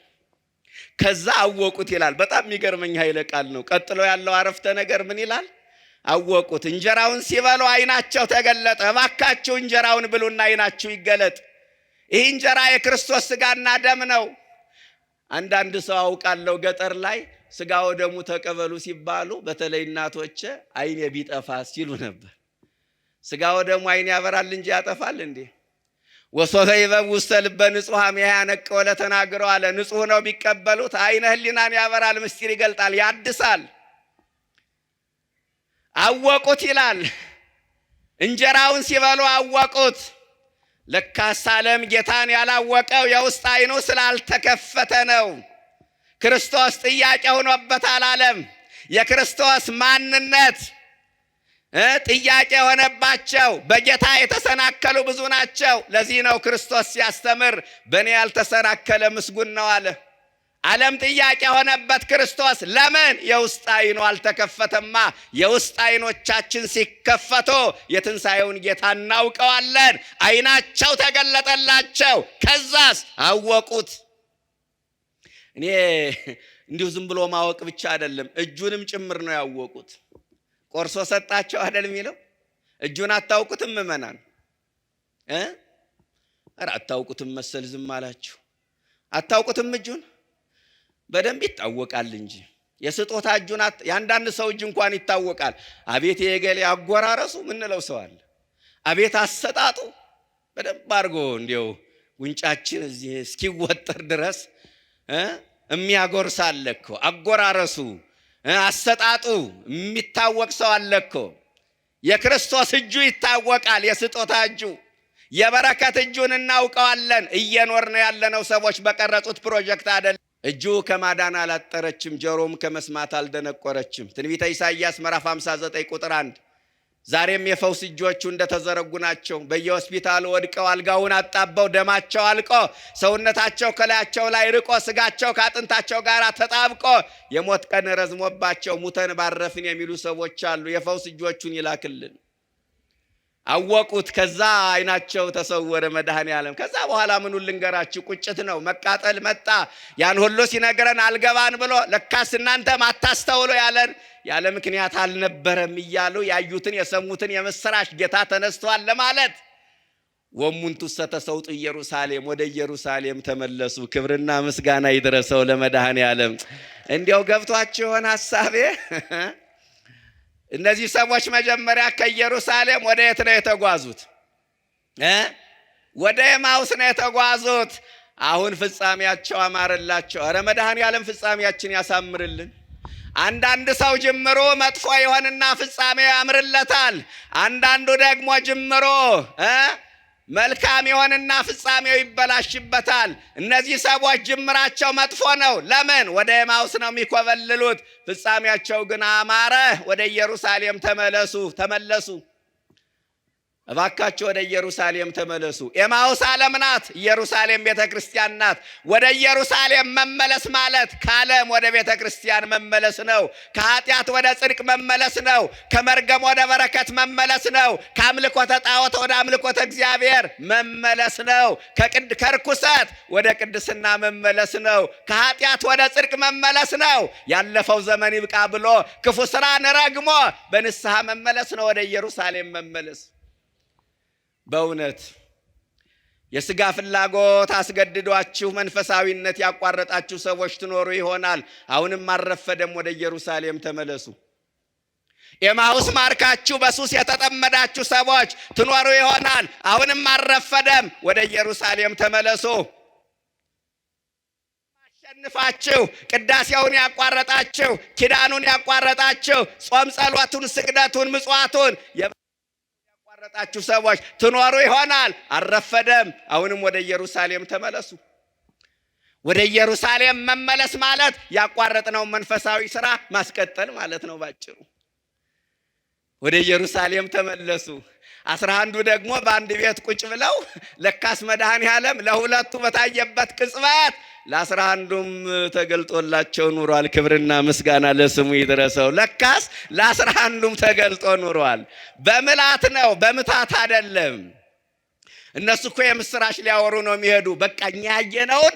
ከዛ አወቁት ይላል። በጣም የሚገርመኝ ኃይለ ቃል ነው። ቀጥሎ ያለው አረፍተ ነገር ምን ይላል? አወቁት። እንጀራውን ሲበሉ ዓይናቸው ተገለጠ። እባካችሁ እንጀራውን ብሉና ዓይናችሁ ይገለጥ። ይህ እንጀራ የክርስቶስ ሥጋና ደም ነው። አንዳንድ ሰው አውቃለሁ ገጠር ላይ ሥጋ ወደሙ ተቀበሉ ሲባሉ በተለይ እናቶቼ ዓይኔ ቢጠፋ ሲሉ ነበር። ሥጋ ወደሙ ዓይን ያበራል እንጂ ያጠፋል እንዴ? ወሶበ ይበብ ውስተ ልበ ንጹሕ እምይሃ ያነቅው ለተናግረው አለ። ንጹሕ ነው ቢቀበሉት ዓይነ ሕሊናን ያበራል፣ ምስጢር ይገልጣል፣ ያድሳል። አወቁት ይላል። እንጀራውን ሲበሉ አወቁት። ለካስ ዓለም ጌታን ያላወቀው የውስጥ ዓይኑ ስላልተከፈተ ነው። ክርስቶስ ጥያቄ ሆኖበታል። ዓለም የክርስቶስ ማንነት ጥያቄ ሆነባቸው። በጌታ የተሰናከሉ ብዙ ናቸው። ለዚህ ነው ክርስቶስ ሲያስተምር በእኔ ያልተሰናከለ ምስጉን ነው አለ። ዓለም ጥያቄ ሆነበት። ክርስቶስ ለምን? የውስጥ ዓይኑ አልተከፈተማ። የውስጥ ዓይኖቻችን ሲከፈቱ የትንሣኤውን ጌታ እናውቀዋለን። ዓይናቸው ተገለጠላቸው። ከዛስ አወቁት። እኔ እንዲሁ ዝም ብሎ ማወቅ ብቻ አይደለም፣ እጁንም ጭምር ነው ያወቁት። ቆርሶ ሰጣቸው አይደል የሚለው? እጁን አታውቁትም ምእመናን? ኧረ አታውቁትም መሰል ዝም አላችሁ። አታውቁትም እጁን? በደንብ ይታወቃል እንጂ የስጦታ እጁን የአንዳንድ ሰው እጅ እንኳን ይታወቃል። አቤት የገሌ አጎራረሱ ምንለው ሰው አለ። አቤት አሰጣጡ በደንብ አድርጎ እንዲው ጉንጫችን እዚህ እስኪወጠር ድረስ የሚያጎርስ አለ እኮ። አጎራረሱ አሰጣጡ የሚታወቅ ሰው አለ እኮ። የክርስቶስ እጁ ይታወቃል። የስጦታ እጁ፣ የበረከት እጁን እናውቀዋለን። እየኖርን ያለነው ሰዎች በቀረጹት ፕሮጀክት አይደለም። እጁ ከማዳን አላጠረችም፣ ጆሮም ከመስማት አልደነቆረችም። ትንቢተ ኢሳይያስ ምዕራፍ 59 ቁጥር 1። ዛሬም የፈውስ እጆቹ እንደተዘረጉ ናቸው። በየሆስፒታሉ ወድቀው አልጋውን አጣበው ደማቸው አልቆ ሰውነታቸው ከላያቸው ላይ ርቆ ስጋቸው ከአጥንታቸው ጋር ተጣብቆ የሞት ቀን ረዝሞባቸው ሙተን ባረፍን የሚሉ ሰዎች አሉ። የፈውስ እጆቹን ይላክልን። አወቁት። ከዛ ዓይናቸው ተሰወረ መድኃኔ ዓለም። ከዛ በኋላ ምኑን ልንገራችሁ? ቁጭት ነው፣ መቃጠል መጣ። ያን ሁሉ ሲነግረን አልገባን ብሎ ለካስ እናንተም አታስተውሉ ያለን ያለ ምክንያት አልነበረም እያሉ ያዩትን የሰሙትን የምስራች ጌታ ተነስቷል ለማለት ወሙንቱሰ ተሰውጡ ኢየሩሳሌም፣ ወደ ኢየሩሳሌም ተመለሱ። ክብርና ምስጋና ይድረሰው ለመድኃኔ ዓለም። እንዲያው ገብቷችሁ ይሆን ሐሳቤ? እነዚህ ሰዎች መጀመሪያ ከኢየሩሳሌም ወደ የት ነው የተጓዙት? ወደ ኤማውስ ነው የተጓዙት። አሁን ፍጻሜያቸው አማረላቸው። ኧረ መድኃኔ ዓለም ፍጻሜያችን ያሳምርልን። አንዳንድ ሰው ጅምሮ መጥፎ ይሆንና ፍጻሜው ያምርለታል። አንዳንዱ ደግሞ ጅምሮ መልካም ይሆንና ፍጻሜው ይበላሽበታል። እነዚህ ሰዎች ጅምራቸው መጥፎ ነው። ለምን? ወደ ኤማውስ ነው የሚኮበልሉት። ፍጻሜያቸው ግን አማረ። ወደ ኢየሩሳሌም ተመለሱ። እባካችሁ ወደ ኢየሩሳሌም ተመለሱ። ኤማውስ ዓለም ናት፣ ኢየሩሳሌም ቤተ ክርስቲያን ናት። ወደ ኢየሩሳሌም መመለስ ማለት ከዓለም ወደ ቤተ ክርስቲያን መመለስ ነው። ከኃጢአት ወደ ጽድቅ መመለስ ነው። ከመርገም ወደ በረከት መመለስ ነው። ከአምልኮተ ጣዖት ወደ አምልኮተ እግዚአብሔር መመለስ ነው። ከርኩሰት ወደ ቅድስና መመለስ ነው። ከኃጢአት ወደ ጽድቅ መመለስ ነው። ያለፈው ዘመን ይብቃ ብሎ ክፉ ስራን ረግሞ በንስሐ መመለስ ነው። ወደ ኢየሩሳሌም መመለስ። በእውነት የሥጋ ፍላጎት አስገድዷችሁ መንፈሳዊነት ያቋረጣችሁ ሰዎች ትኖሩ ይሆናል። አሁንም አልረፈደም። ወደ ኢየሩሳሌም ተመለሱ። ኤማሁስ ማርካችሁ በሱስ የተጠመዳችሁ ሰዎች ትኖሩ ይሆናል። አሁንም አልረፈደም። ወደ ኢየሩሳሌም ተመለሱ። ማሸንፋችሁ ቅዳሴውን ያቋረጣችሁ፣ ኪዳኑን ያቋረጣችሁ፣ ጾም ጸሎቱን፣ ስግደቱን፣ ምጽዋቱን ያቋረጣችሁ ሰዎች ትኖሩ ይሆናል። አልረፈደም። አሁንም ወደ ኢየሩሳሌም ተመለሱ። ወደ ኢየሩሳሌም መመለስ ማለት ያቋረጥነው መንፈሳዊ ሥራ ማስቀጠል ማለት ነው ባጭሩ። ወደ ኢየሩሳሌም ተመለሱ። 11ዱ ደግሞ በአንድ ቤት ቁጭ ብለው ለካስ መድኃኔዓለም ለሁለቱ በታየበት ቅጽበት ለ11ዱም ተገልጦላቸው ኑሯል። ክብርና ምስጋና ለስሙ ይድረሰው። ለካስ ለ11ዱም ተገልጦ ኑሯል። በምላት ነው፣ በምታት አይደለም። እነሱ እኮ የምስራች ሊያወሩ ነው የሚሄዱ። በቃ እኛ ያየነውን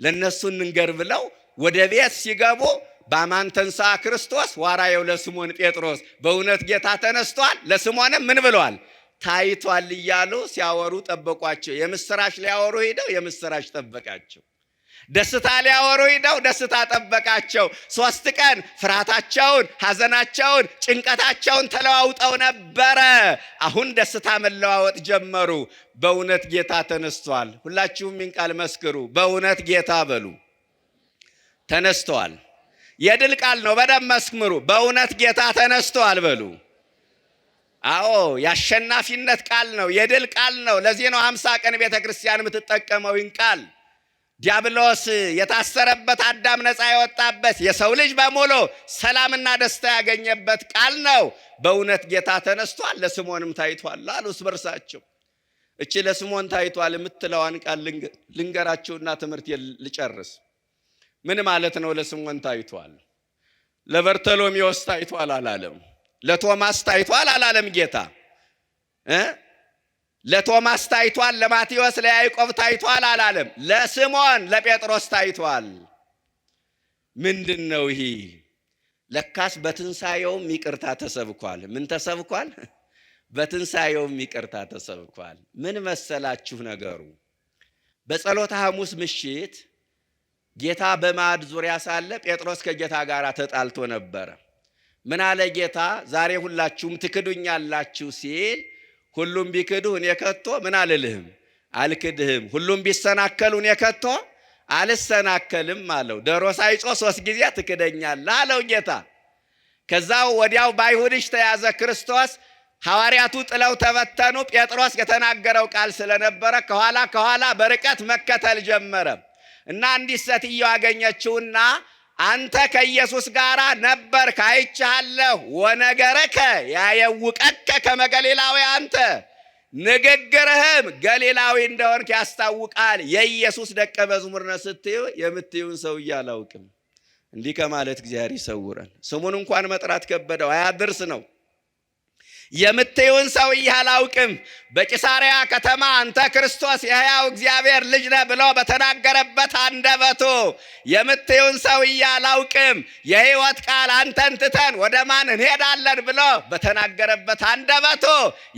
ለነሱ እንንገር ብለው ወደ ቤት ሲገቡ በአማን ተንሥአ ክርስቶስ ዋራየው ለስሞን ጴጥሮስ፣ በእውነት ጌታ ተነስቷል፣ ለስሞንም ምን ብለዋል? ታይቷል እያሉ ሲያወሩ ጠበቋቸው። የምስራች ሊያወሩ ሄደው የምስራች ጠበቃቸው። ደስታ ሊያወሩ ሄደው ደስታ ጠበቃቸው። 3 ቀን ፍርሃታቸውን፣ ሐዘናቸውን፣ ጭንቀታቸውን ተለዋውጠው ነበረ። አሁን ደስታ መለዋወጥ ጀመሩ። በእውነት ጌታ ተነስቷል። ሁላችሁም ይህን ቃል መስክሩ። በእውነት ጌታ በሉ። ተነስቷል። የድል ቃል ነው። በደንብ መስክሩ። በእውነት ጌታ ተነስቷል በሉ። አዎ የአሸናፊነት ቃል ነው። የድል ቃል ነው። ለዚህ ነው 50 ቀን ቤተ ክርስቲያን የምትጠቀመው ይህን ቃል። ዲያብሎስ የታሰረበት፣ አዳም ነፃ የወጣበት፣ የሰው ልጅ በሙሉ ሰላምና ደስታ ያገኘበት ቃል ነው። በእውነት ጌታ ተነስቷል፣ ለስምዖንም ታይቷል አሉ እርስ በርሳቸው። እቺ ለስምዖን ታይቷል የምትለዋን ቃል ልንገራችሁና ትምህርት ልጨርስ። ምን ማለት ነው? ለስምዖን ታይቷል። ለበርተሎሜዎስ ታይቷል አላለም። ለቶማስ ታይቷል አላለም ጌታ። ለቶማስ ታይቷል፣ ለማቴዎስ ለያዕቆብ ታይቷል አላለም። ለስምዖን ለጴጥሮስ ታይቷል። ምንድነው ይሄ? ለካስ በትንሣኤውም ይቅርታ ተሰብኳል። ምን ተሰብኳል? በትንሣኤውም ይቅርታ ተሰብኳል። ምን መሰላችሁ ነገሩ? በጸሎተ ሐሙስ ምሽት ጌታ በማዕድ ዙሪያ ሳለ ጴጥሮስ ከጌታ ጋር ተጣልቶ ነበረ። ምን አለ ጌታ? ዛሬ ሁላችሁም ትክዱኛላችሁ ሲል ሁሉም ቢክዱ እኔ ከቶ ምን አልልህም አልክድህም። ሁሉም ቢሰናከሉ እኔ ከቶ አልሰናከልም አለው። ዶሮ ሳይጮህ 3 ጊዜ ትክደኛለህ አለው ጌታ። ከዛው ወዲያው በአይሁድ እጅ ተያዘ ክርስቶስ። ሐዋርያቱ ጥለው ተበተኑ። ጴጥሮስ የተናገረው ቃል ስለነበረ ከኋላ በርቀት መከተል ጀመረ እና አንዲት ሴትዮ አገኘችውና አንተ ከኢየሱስ ጋር ነበርክ፣ አይቼሃለሁ። ወነገረከ ያየውቀከ ከመ ገሊላዊ አንተ፣ ንግግርህም ገሊላዊ እንደሆንክ ያስታውቃል። የኢየሱስ ደቀ መዝሙር ነህ ስትዩ የምትዩን ሰውዬ አላውቅም። እንዲህ ከማለት እግዚአብሔር ይሰውረን። ስሙን እንኳን መጥራት ከበደው፣ አያድርስ ነው። የምትዩን ሰውዬ አላውቅም። በቂሳርያ ከተማ አንተ ክርስቶስ የሕያው እግዚአብሔር ልጅ ነህ ብሎ በተናገረበት አንደበቱ የምትዩን ሰውዬ አላውቅም። የሕይወት ቃል አንተን ትተን ወደ ማን እንሄዳለን ብሎ በተናገረበት አንደበቱ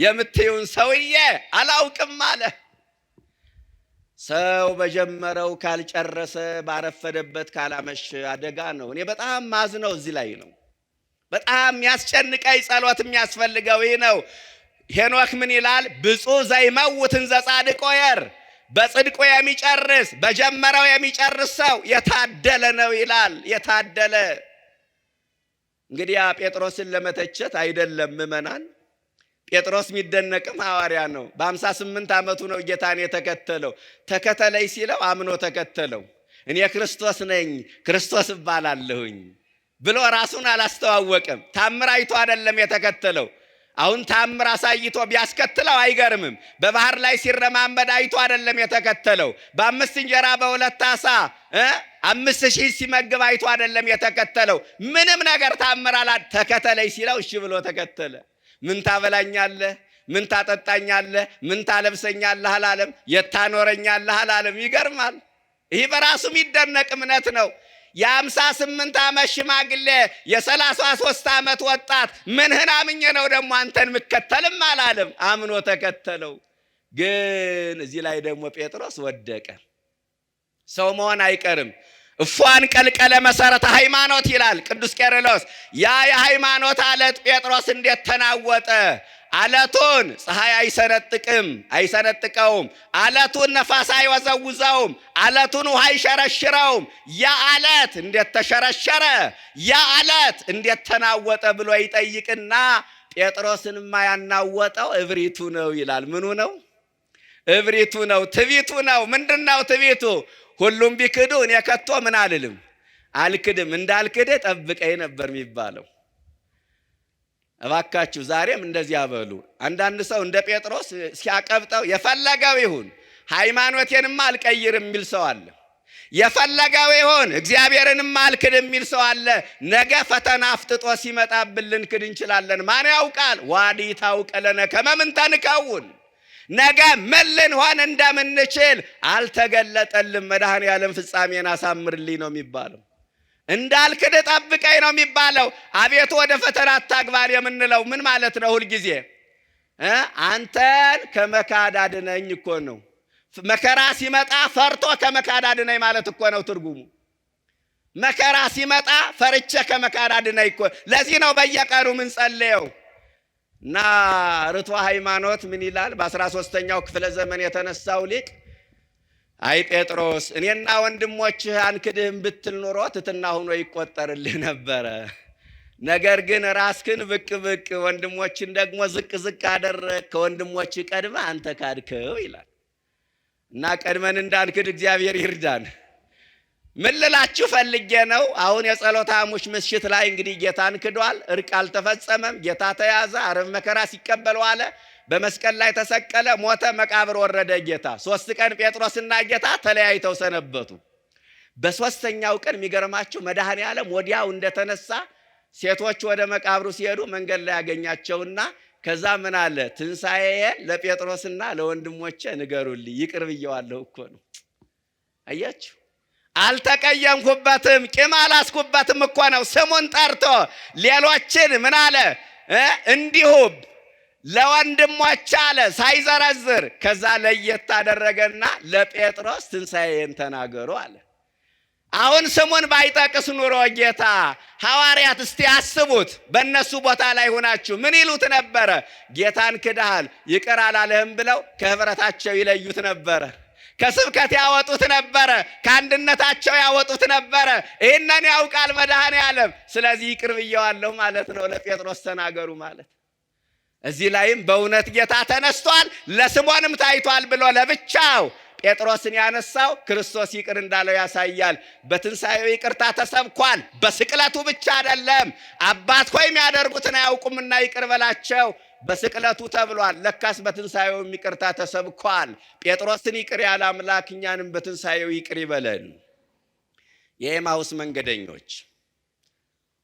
የምትዩን ሰውዬ አላውቅም አለ። ሰው በጀመረው ካልጨረሰ፣ ባረፈደበት ካላመሸ አደጋ ነው። እኔ በጣም ማዝነው እዚህ ላይ ነው። በጣም የሚያስጨንቀኝ ጸሎት የሚያስፈልገው ይህ ነው። ሄኖክ ምን ይላል? ብፁዕ ዘይመውት እንዘ ጻድቆ የር፣ በጽድቁ የሚጨርስ በጀመረው የሚጨርስ ሰው የታደለ ነው ይላል። የታደለ እንግዲህ ጴጥሮስን ለመተቸት አይደለም ምእመናን። ጴጥሮስ የሚደነቅም ሐዋርያ ነው። በ58 ዓመቱ ነው ጌታን የተከተለው። ተከተለኝ ሲለው አምኖ ተከተለው። እኔ ክርስቶስ ነኝ፣ ክርስቶስ እባላለሁኝ ብሎ ራሱን አላስተዋወቀም። ታምር አይቶ አይደለም የተከተለው። አሁን ታምር አሳይቶ ቢያስከትለው አይገርምም። በባህር ላይ ሲረማመድ አይቶ አይደለም የተከተለው። በ5 እንጀራ በ2 ዓሣ 5000 ሲመግብ አይቶ አይደለም የተከተለው። ምንም ነገር ታምር ተከተለኝ ሲለው እሺ ብሎ ተከተለ። ምን ታበላኛለህ? ምን ታጠጣኛለህ? ምን ታለብሰኛለህ አላለም። የታኖረኛለህ አላለም። ይገርማል። ይህ በራሱ የሚደነቅ እምነት ነው። የ58 ዓመት ሽማግሌ፣ የ33 ዓመት ወጣት ምንህን አምኜ ነው ደግሞ አንተን ምከተልም አላለም። አምኖ ተከተለው። ግን እዚህ ላይ ደግሞ ጴጥሮስ ወደቀ። ሰው መሆን አይቀርም። እፏን ቀልቀለ መሰረተ ሃይማኖት ይላል ቅዱስ ቄርሎስ። ያ የሃይማኖት አለት ጴጥሮስ እንዴት ተናወጠ? አለቱን ፀሐይ አይሰነጥቀውም። አለቱን ነፋስ አይወዘውዘውም። አለቱን ውሃ አይሸረሽረውም። ያ አለት እንዴት ተሸረሸረ? ያ አለት እንዴት ተናወጠ ብሎ ይጠይቅና ጴጥሮስንማ ያናወጠው እብሪቱ ነው ይላል። ምኑ ነው? እብሪቱ ነው፣ ትቢቱ ነው። ምንድነው ትቢቱ? ሁሉም ቢክዱ እኔ ከቶ ምን አልልም አልክድም፣ እንዳልክድ ጠብቀኝ ነበር የሚባለው። እባካችሁ ዛሬም እንደዚህ አበሉ። አንዳንድ ሰው እንደ ጴጥሮስ ሲያቀብጠው የፈለገው ይሁን ሃይማኖቴንማ አልቀይርም የሚል ሰው አለ። የፈለገው ይሁን እግዚአብሔርንማ አልክድም የሚል ሰው አለ። ነገ ፈተና አፍጥጦ ሲመጣብን ልንክድ እንችላለን። ማን ያውቃል? ዋዲ ታውቀለነ ከመምንተንከውን ነገ ምን ልንሆን እንደምንችል አልተገለጠልም። መድኃኔዓለም ፍጻሜን አሳምርልኝ ነው የሚባለው። እንዳልክድ ጠብቀኝ ነው የሚባለው። አቤቱ ወደ ፈተና አታግባን የምንለው ምን ማለት ነው? ሁልጊዜ አንተን ከመካድ አድነኝ እኮ ነው። መከራ ሲመጣ ፈርቶ ከመካድ አድነኝ ማለት እኮ ነው ትርጉሙ። መከራ ሲመጣ ፈርቼ ከመካድ አድነኝ እኮ። ለዚህ ነው በየቀኑ ምን ጸልየው እና ርቱዐ ሃይማኖት ምን ይላል? በ13ኛው ክፍለ ዘመን የተነሳው ሊቅ አይ ጴጥሮስ እኔና ወንድሞችህ አንክድህም ብትል ኖሮ ትሕትና ሆኖ ይቆጠርልህ ነበረ። ነገር ግን ራስክን ብቅ ብቅ ወንድሞችን ደግሞ ዝቅ ዝቅ አደረግ። ከወንድሞችህ ቀድመህ አንተ ካድከው ይላል። እና ቀድመን እንዳንክድ እግዚአብሔር ይርዳን። ምን ልላችሁ ፈልጌ ነው? አሁን የጸሎተ ሐሙስ ምሽት ላይ እንግዲህ ጌታን ክዷል። እርቅ አልተፈጸመም። ጌታ ተያዘ፣ ዓርብ መከራ ሲቀበል ዋለ። በመስቀል ላይ ተሰቀለ፣ ሞተ፣ መቃብር ወረደ ጌታ። 3 ቀን ጴጥሮስና ጌታ ተለያይተው ሰነበቱ። በ3ኛው ቀን የሚገርማችሁ መድኃኔዓለም ወዲያው እንደተነሳ ሴቶች ወደ መቃብሩ ሲሄዱ መንገድ ላይ ያገኛቸውና ከዛ ምን አለ? ትንሣኤዬን ለጴጥሮስና ለወንድሞቼ ንገሩልኝ፣ ይቅር ብየዋለሁ እኮ ነው። አያችሁ፣ አልተቀየምኩበትም፣ ቂም አላስኩበትም እኮ ነው። ስሙን ጠርቶ ሌሎችን ምን አለ? እንዲሁ ለወንድሞች አለ ሳይዘረዝር። ከዛ ለየት አደረገና ለጴጥሮስ ትንሣኤን ተናገሩ አለ። አሁን ስሙን ባይጠቅስ ኑሮ ጌታ ሐዋርያት እስቲ አስቡት፣ በእነሱ ቦታ ላይ ሆናችሁ ምን ይሉት ነበረ? ጌታን ክደሃል ይቅር አላለህም ብለው ከህብረታቸው ይለዩት ነበረ። ከስብከት ያወጡት ነበረ። ከአንድነታቸው ያወጡት ነበረ። ይህንን ያውቃል መድኃኔዓለም። ስለዚህ ይቅር ብየዋለሁ ማለት ነው። ለጴጥሮስ ተናገሩ ማለት። እዚህ ላይም በእውነት ጌታ ተነስቷል፣ ለስምዖንም ታይቷል ብሎ ለብቻው ጴጥሮስን ያነሳው ክርስቶስ ይቅር እንዳለው ያሳያል። በትንሣኤው ይቅርታ ተሰብኳል። በስቅለቱ ብቻ አይደለም። አባት ሆይ የሚያደርጉትን አያውቁምና ይቅር በላቸው በስቅለቱ ተብሏል። ለካስ በትንሣኤው ይቅርታ ተሰብኳል። ጴጥሮስን ይቅር ያለ አምላክ እኛንም በትንሣኤው ይቅር ይበለን። የኤማሁስ መንገደኞች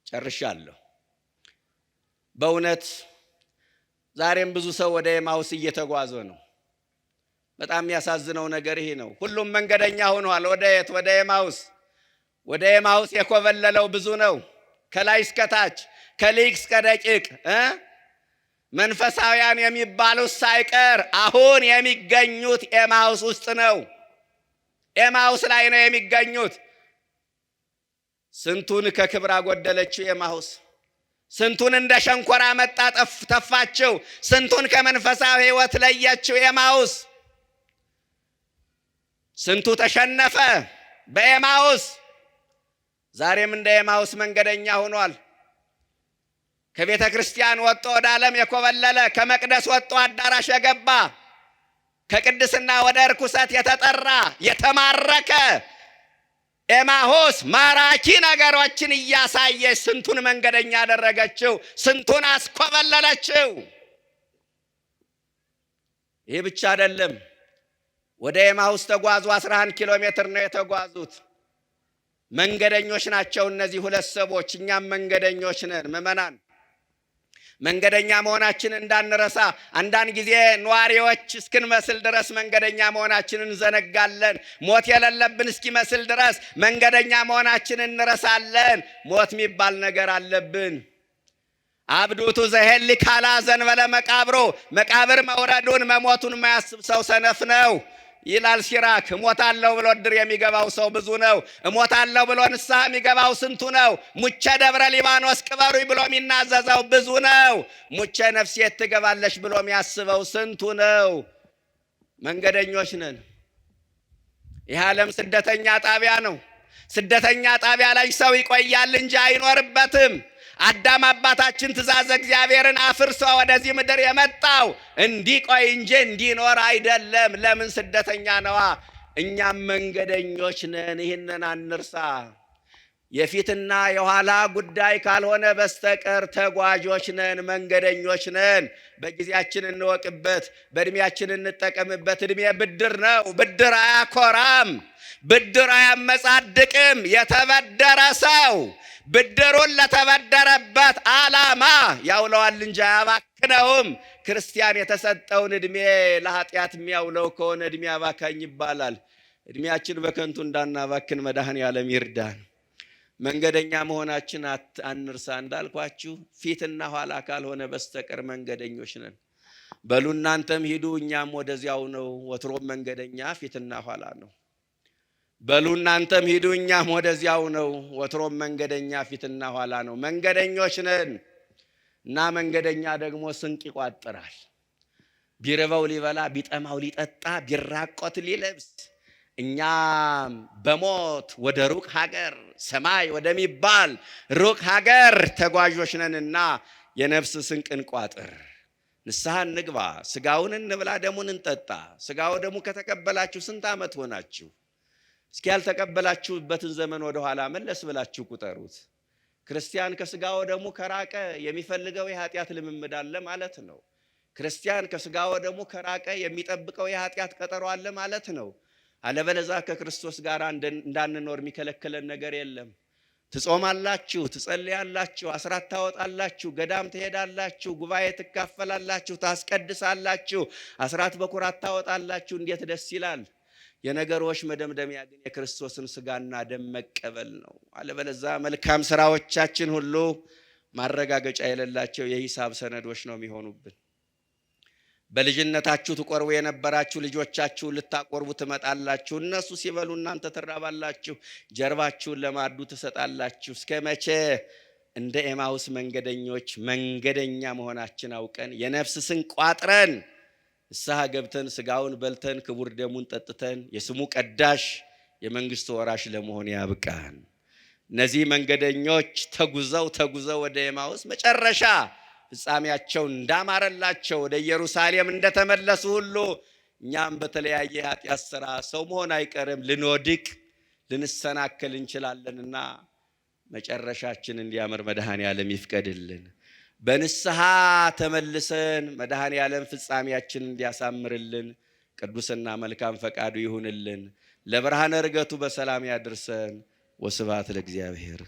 ጨርሻለሁ። በእውነት ዛሬም ብዙ ሰው ወደ ኤማሁስ እየተጓዘ ነው። በጣም የሚያሳዝነው ነገር ይሄ ነው። ሁሉም መንገደኛ ሆኗል። ወደ የት? ወደ ኤማሁስ። ወደ ኤማሁስ የኮበለለው ብዙ ነው። ከላይ እስከ ታች፣ ከሊቅ እስከ ደቂቅ መንፈሳውያን የሚባሉት ሳይቀር አሁን የሚገኙት ኤማሁስ ውስጥ ነው። ኤማሁስ ላይ ነው የሚገኙት። ስንቱን ከክብር አጎደለችው ኤማሁስ። ስንቱን እንደ ሸንኮራ መጣ ተፋችው። ስንቱን ከመንፈሳዊ ሕይወት ለየችው ኤማሁስ። ስንቱ ተሸነፈ በኤማሁስ። ዛሬም እንደ ኤማሁስ መንገደኛ ሆኗል። ከቤተ ክርስቲያን ወጥቶ ወደ ዓለም የኮበለለ፣ ከመቅደስ ወጥቶ አዳራሽ የገባ፣ ከቅድስና ወደ ርኩሰት የተጠራ የተማረከ ኤማሁስ ማራኪ ነገሮችን እያሳየች ስንቱን መንገደኛ አደረገችው፣ ስንቱን አስኮበለለችው። ይህ ብቻ አይደለም። ወደ ኤማሁስ ተጓዙ። 11 ኪሎ ሜትር ነው የተጓዙት። መንገደኞች ናቸው እነዚህ ሁለት ሰዎች። እኛም መንገደኞች ነን ምእመናን። መንገደኛ መሆናችን እንዳንረሳ። አንዳንድ ጊዜ ነዋሪዎች እስክንመስል ድረስ መንገደኛ መሆናችንን እንዘነጋለን። ሞት የሌለብን እስኪመስል ድረስ መንገደኛ መሆናችንን እንረሳለን። ሞት የሚባል ነገር አለብን። አብዱቱ ዘሄሊ ካላ ዘንበለ መቃብሮ፣ መቃብር መውረዱን መሞቱን የማያስብ ሰው ሰነፍ ነው ይላል ሲራክ። እሞታለሁ ብሎ ድር የሚገባው ሰው ብዙ ነው። እሞታለሁ ብሎ ንስሐ የሚገባው ስንቱ ነው? ሙቼ ደብረ ሊባኖስ ቅበሩኝ ብሎ የሚናዘዘው ብዙ ነው። ሙቼ ነፍሴ ትገባለች ብሎ የሚያስበው ስንቱ ነው? መንገደኞች ነን። ይህ ዓለም ስደተኛ ጣቢያ ነው። ስደተኛ ጣቢያ ላይ ሰው ይቆያል እንጂ አይኖርበትም። አዳም አባታችን ትእዛዝ እግዚአብሔርን አፍርሶ ወደዚህ ምድር የመጣው እንዲቆይ እንጂ እንዲኖር አይደለም። ለምን? ስደተኛ ነዋ። እኛም መንገደኞች ነን። ይህንን አንርሳ። የፊትና የኋላ ጉዳይ ካልሆነ በስተቀር ተጓዦች ነን፣ መንገደኞች ነን። በጊዜያችን እንወቅበት፣ በእድሜያችን እንጠቀምበት። እድሜ ብድር ነው። ብድር አያኮራም፣ ብድር አያመጻድቅም። የተበደረ ሰው ብድሩን ለተበደረበት ዓላማ ያውለዋል እንጂ አያባክነውም። ክርስቲያን የተሰጠውን እድሜ ለኃጢአት የሚያውለው ከሆነ እድሜ አባካኝ ይባላል። እድሜያችን በከንቱ እንዳናባክን መድኃኔዓለም ይርዳን። መንገደኛ መሆናችን አንርሳ። እንዳልኳችሁ ፊትና ኋላ ካልሆነ በስተቀር መንገደኞች ነን። በሉ እናንተም ሂዱ እኛም ወደዚያው ነው። ወትሮም መንገደኛ ፊትና ኋላ ነው። በሉ እናንተም ሂዱ እኛም ወደዚያው ነው። ወትሮም መንገደኛ ፊትና ኋላ ነው። መንገደኞች ነን እና መንገደኛ ደግሞ ስንቅ ይቋጥራል። ቢርበው ሊበላ፣ ቢጠማው ሊጠጣ፣ ቢራቆት ሊለብስ። እኛም በሞት ወደ ሩቅ ሀገር ሰማይ ወደሚባል ሩቅ ሀገር ተጓዦች ነንና የነፍስ ስንቅ እንቋጥር። ንስሐ እንግባ፣ ስጋውን እንብላ፣ ደሙን እንጠጣ። ስጋው ደሙ ከተቀበላችሁ ስንት ዓመት ሆናችሁ? እስኪ ያልተቀበላችሁበትን ዘመን ወደ ኋላ መለስ ብላችሁ ቁጠሩት። ክርስቲያን ከስጋው ደሙ ከራቀ የሚፈልገው የኃጢአት ልምምድ አለ ማለት ነው። ክርስቲያን ከስጋው ደሙ ከራቀ የሚጠብቀው የኃጢአት ቀጠሮ አለ ማለት ነው። አለበለዚያ ከክርስቶስ ጋር እንዳንኖር የሚከለክለን ነገር የለም። ትጾማላችሁ፣ ትጸልያላችሁ፣ አስራት ታወጣላችሁ፣ ገዳም ትሄዳላችሁ፣ ጉባኤ ትካፈላላችሁ፣ ታስቀድሳላችሁ፣ አስራት በኩራት ታወጣላችሁ። እንዴት ደስ ይላል! የነገሮች መደምደሚያ ግን የክርስቶስን ስጋና ደም መቀበል ነው። አለበለዚያ መልካም ስራዎቻችን ሁሉ ማረጋገጫ የሌላቸው የሂሳብ ሰነዶች ነው የሚሆኑብን። በልጅነታችሁ ትቆርቡ የነበራችሁ ልጆቻችሁን ልታቆርቡ ትመጣላችሁ። እነሱ ሲበሉ እናንተ ትራባላችሁ፣ ጀርባችሁን ለማዱ ትሰጣላችሁ። እስከ መቼ እንደ ኤማውስ መንገደኞች መንገደኛ መሆናችን አውቀን የነፍስ ስንቅ ቋጥረን ንስሐ ገብተን ስጋውን በልተን ክቡር ደሙን ጠጥተን የስሙ ቀዳሽ የመንግስቱ ወራሽ ለመሆን ያብቃን። እነዚህ መንገደኞች ተጉዘው ወደ ኤማውስ መጨረሻ ፍጻሜያቸው እንዳማረላቸው ወደ ኢየሩሳሌም እንደተመለሱ ሁሉ እኛም በተለያየ ኃጢአት ሥራ ሰው መሆን አይቀርም፣ ልንወድቅ ልንሰናከል እንችላለንና መጨረሻችን እንዲያምር መድኃኔዓለም ይፍቀድልን። በንስሐ ተመልሰን መድኃኔዓለም ፍጻሜያችን እንዲያሳምርልን ቅዱስና መልካም ፈቃዱ ይሁንልን። ለብርሃነ ዕርገቱ በሰላም ያድርሰን። ወስብሐት ለእግዚአብሔር።